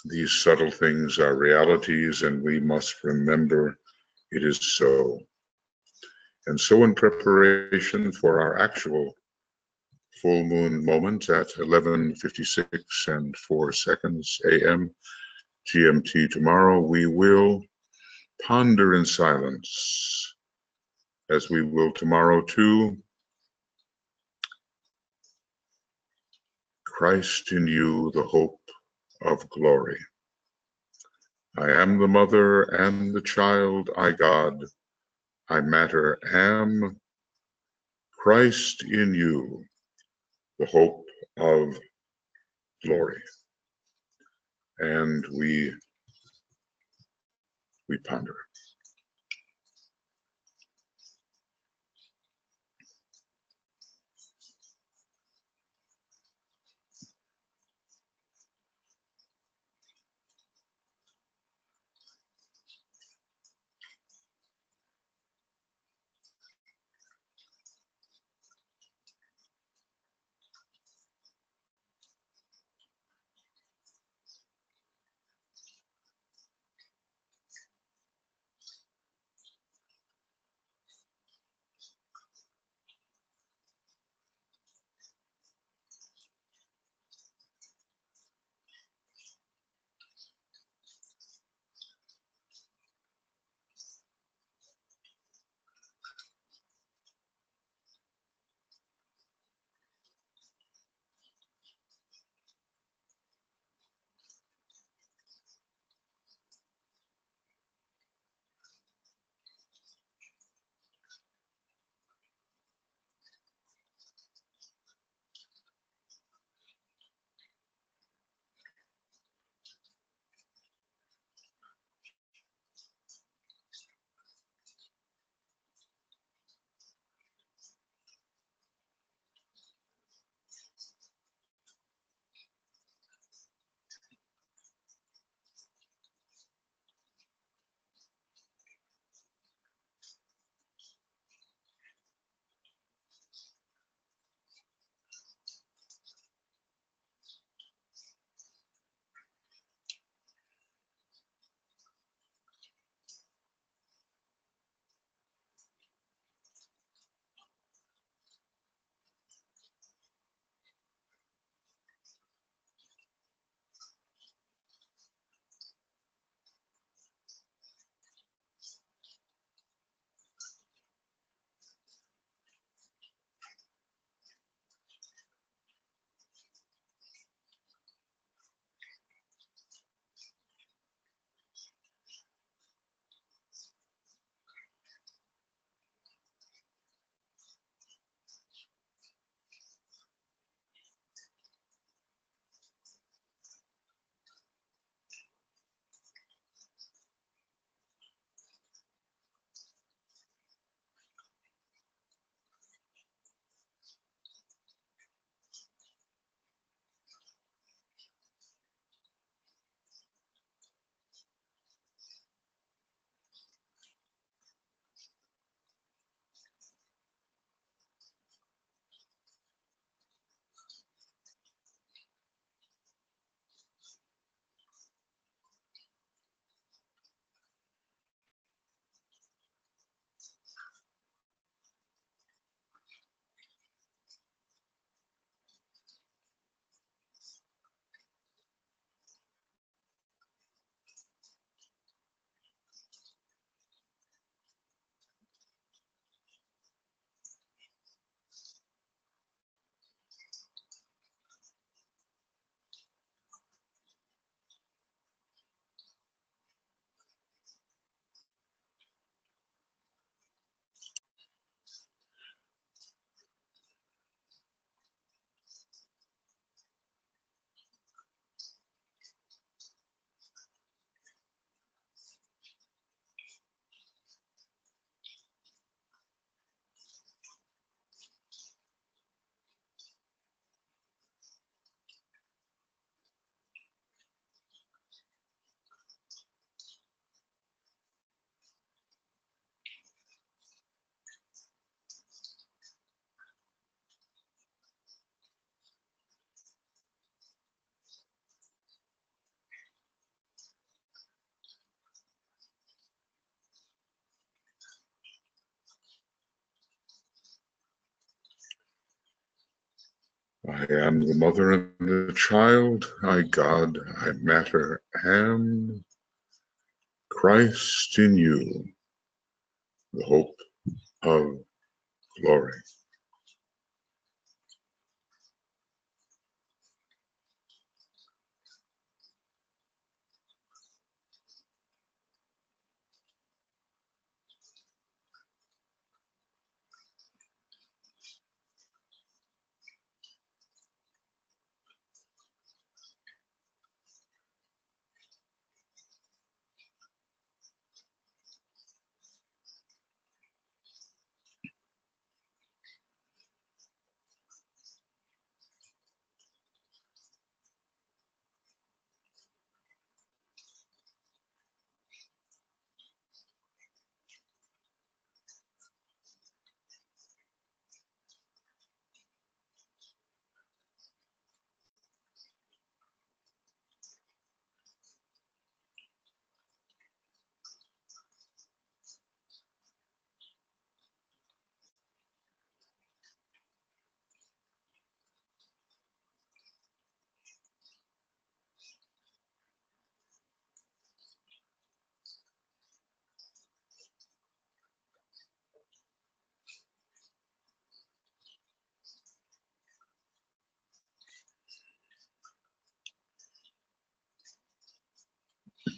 B: These subtle things are realities, and we must remember it is so. And so in preparation for our actual full moon moment at 11:56 and 4 seconds a.m. GMT tomorrow, we will ponder in silence, as we will tomorrow too. Christ in you, the hope of glory. I am the mother and the child, I God, I matter am. Christ in you, the hope of glory. And we ponder. I am the mother and the child, I God, I matter, am Christ in you, the hope of glory.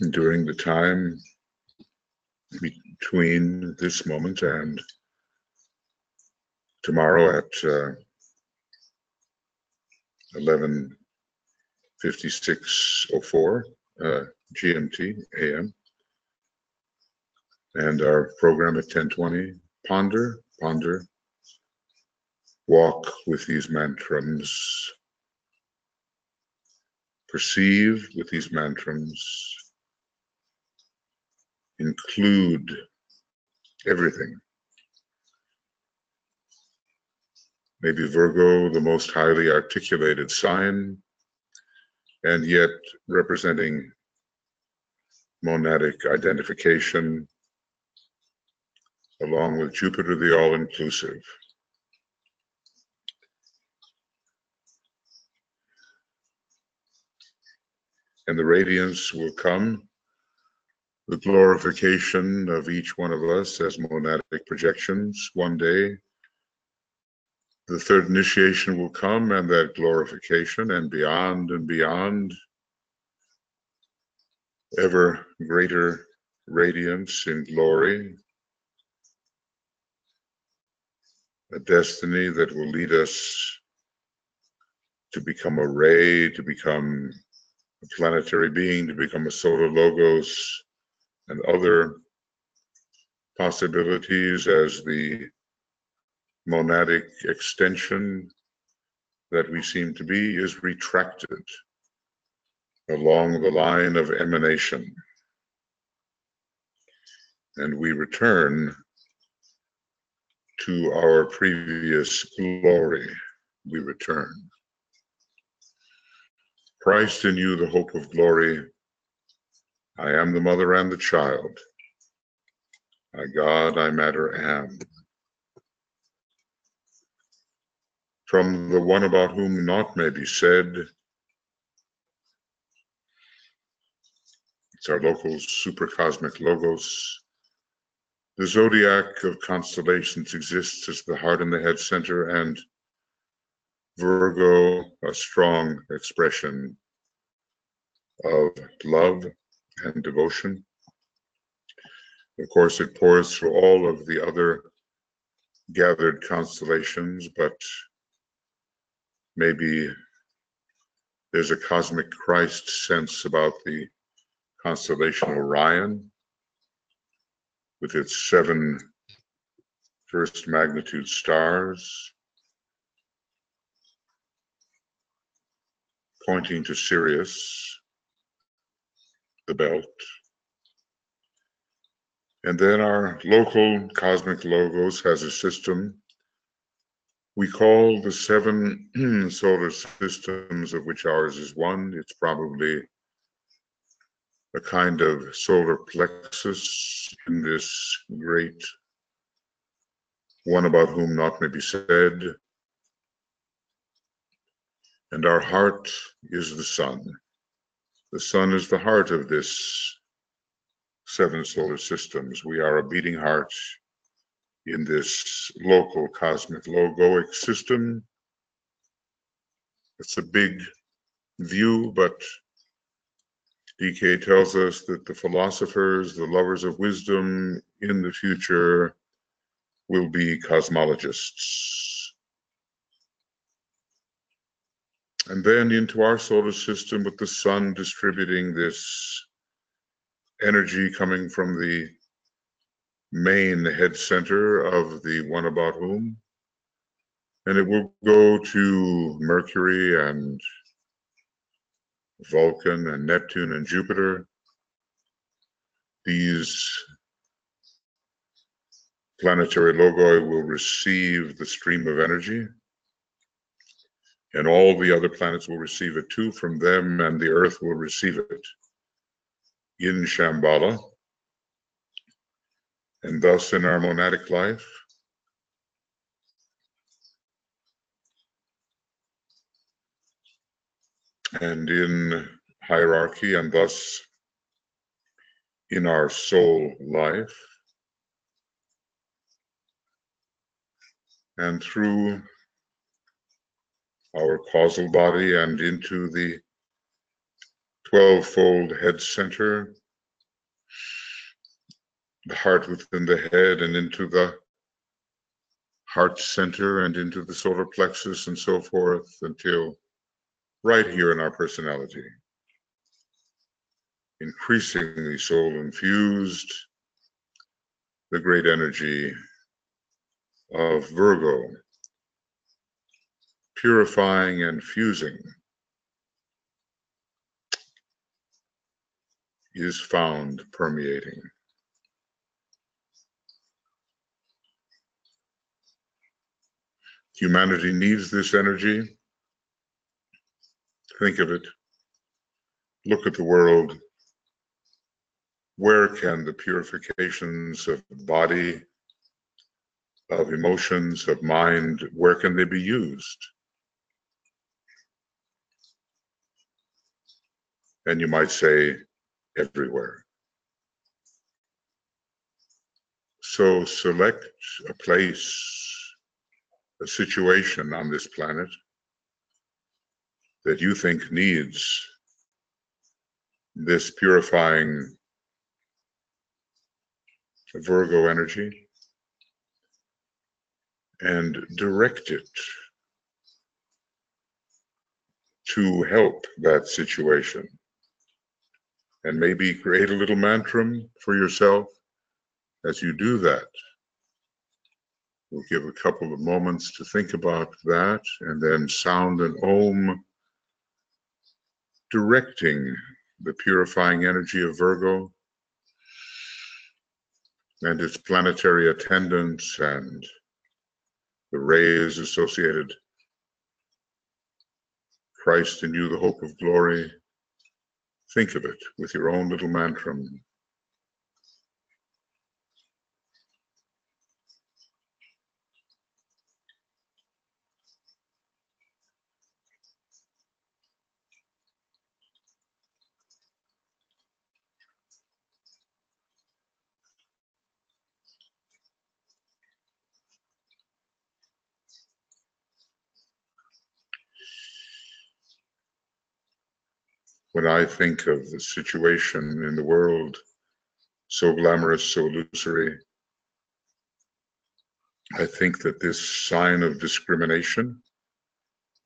B: During the time between this moment and tomorrow at 11:56:04 GMT AM, and our program at 10:20, ponder, walk with these mantras, perceive with these mantras, include everything. Maybe Virgo, the most highly articulated sign, and yet representing monadic identification, along with Jupiter, the all-inclusive. And the radiance will come, the glorification of each one of us as monadic projections one day. The third initiation will come, and that glorification, and beyond, ever greater radiance in glory, a destiny that will lead us to become a ray, to become a planetary being, to become a solar logos, and other possibilities as the monadic extension that we seem to be is retracted along the line of emanation. And we return to our previous glory. We return. Christ in you, the hope of glory. I am the mother and the child. I God, I matter, am. From the one about whom naught may be said, it's our local supercosmic logos. The zodiac of constellations exists as the heart and the head center, and Virgo, a strong expression of love and devotion. Of course, it pours through all of the other gathered constellations, but maybe there's a cosmic Christ sense about the constellation Orion, with its 7 first magnitude stars, pointing to Sirius, the belt. And then our local cosmic logos has a system we call the 7 solar systems, of which ours is one. It's probably a kind of solar plexus in this great one about whom naught may be said. And our heart is the sun. The sun is the heart of this 7 solar systems. We are a beating heart in this local cosmic logoic system. It's a big view, but DK tells us that the philosophers, the lovers of wisdom in the future will be cosmologists. And then into our solar system with the sun distributing this energy coming from the main head center of the one about whom. And it will go to Mercury and Vulcan and Neptune and Jupiter. These planetary logoi will receive the stream of energy, and all the other planets will receive it too from them, and the Earth will receive it in Shambhala. And thus in our monadic life, and in hierarchy, and thus in our soul life, and through our causal body and into the 12-fold head center, the heart within the head, and into the heart center and into the solar plexus and so forth, until right here in our personality, increasingly soul infused, the great energy of Virgo, purifying and fusing, is found permeating. Humanity needs this energy. Think of it. Look at the world. Where can the purifications of the body, of emotions, of mind, where can they be used? And you might say, everywhere. So select a place, a situation on this planet that you think needs this purifying Virgo energy, and direct it to help that situation. And maybe create a little mantra for yourself as you do that. We'll give a couple of moments to think about that, and then sound an Om, directing the purifying energy of Virgo and its planetary attendants and the rays associated. Christ in you, the hope of glory. Think of it with your own little mantra. When I think of the situation in the world, so glamorous, so illusory, I think that this sign of discrimination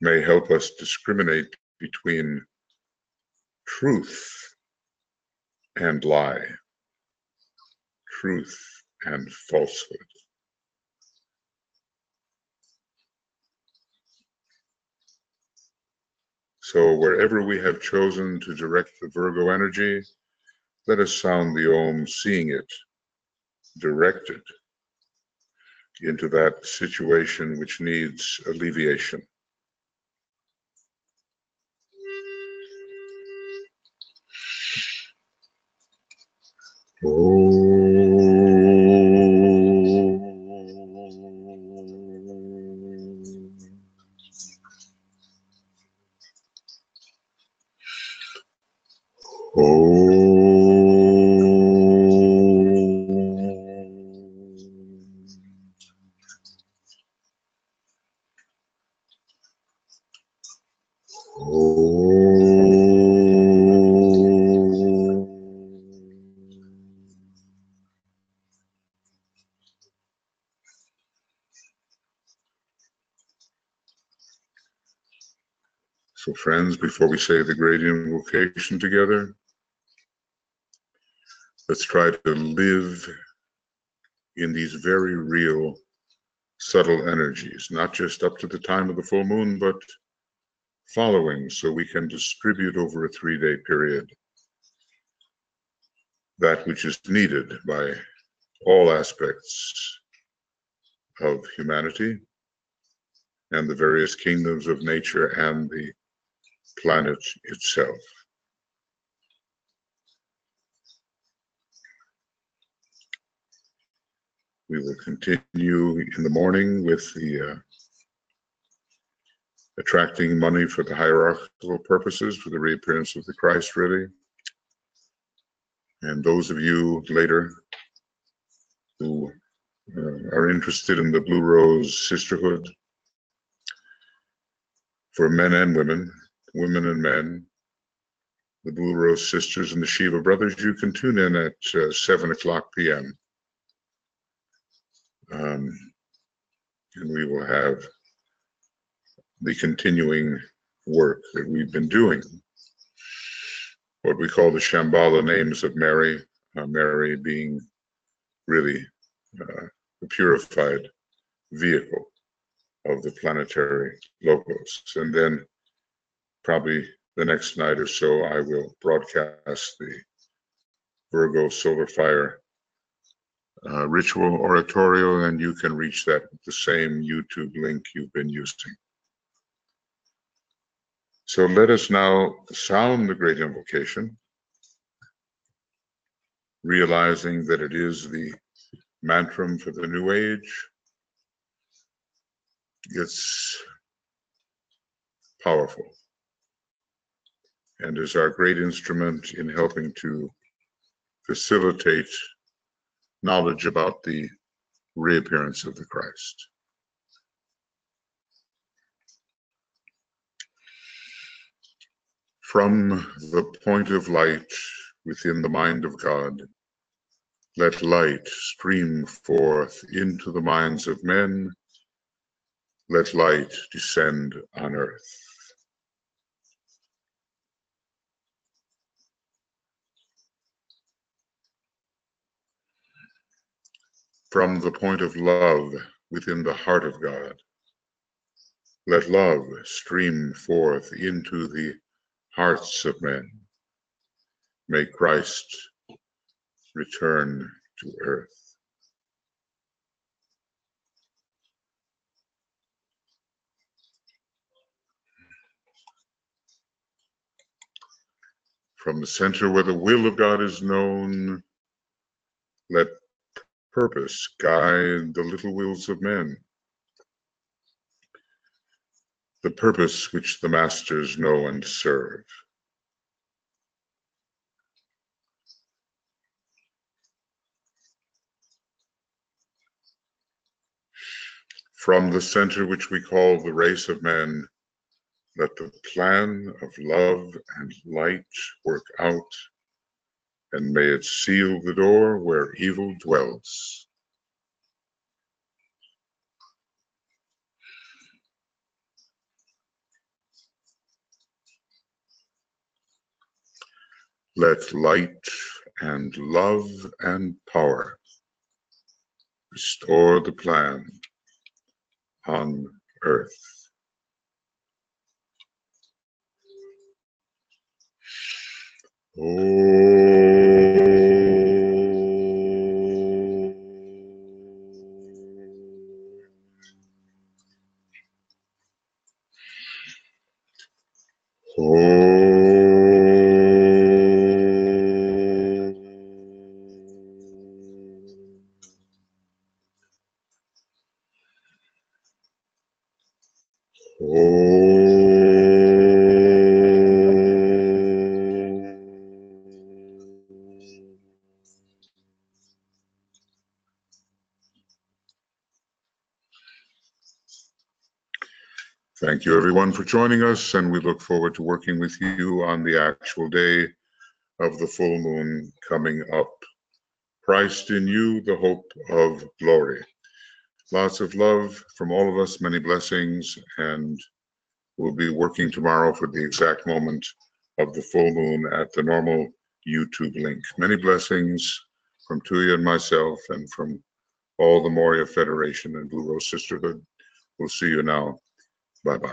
B: may help us discriminate between truth and lie, truth and falsehood. So wherever we have chosen to direct the Virgo energy, let us sound the Om, seeing it directed into that situation which needs alleviation. So friends, before we say the great invocation together, let's try to live in these very real, subtle energies, not just up to the time of the full moon, but following, so we can distribute over a 3-day period that which is needed by all aspects of humanity and the various kingdoms of nature and the planet itself. We will continue in the morning with the attracting money for the hierarchical purposes, for the reappearance of the Christ, really. And those of you later who are interested in the Blue Rose Sisterhood, for men and women, women and men, the Blue Rose Sisters and the Shiva Brothers, you can tune in at 7 o'clock p.m. And we will have the continuing work that we've been doing, what we call the Shambhala names of Mary, Mary being really the purified vehicle of the planetary logos. And then probably the next night or so, I will broadcast the Virgo Solar Fire ritual oratorio, and you can reach that with the same YouTube link you've been using. So let us now sound the great invocation, realizing that it is the mantram for the new age. It's powerful and is our great instrument in helping to facilitate knowledge about the reappearance of the Christ. From the point of light within the mind of God, let light stream forth into the minds of men. Let light descend on earth. From the point of love within the heart of God, let love stream forth into the hearts of men. May Christ return to earth. From the center where the will of God is known, let purpose guide the little wills of men. The purpose which the masters know and serve. From the center which we call the race of men, let the plan of love and light work out, and may it seal the door where evil dwells. Let light and love and power restore the plan on earth. Oh. Thank you, everyone, for joining us, and we look forward to working with you on the actual day of the full moon coming up. Christ in you, the hope of glory. Lots of love from all of us, many blessings, and we'll be working tomorrow for the exact moment of the full moon at the normal YouTube link. Many blessings from Tuya and myself and from all the Morya Federation and Blue Rose Sisterhood. We'll see you now. Bye-bye.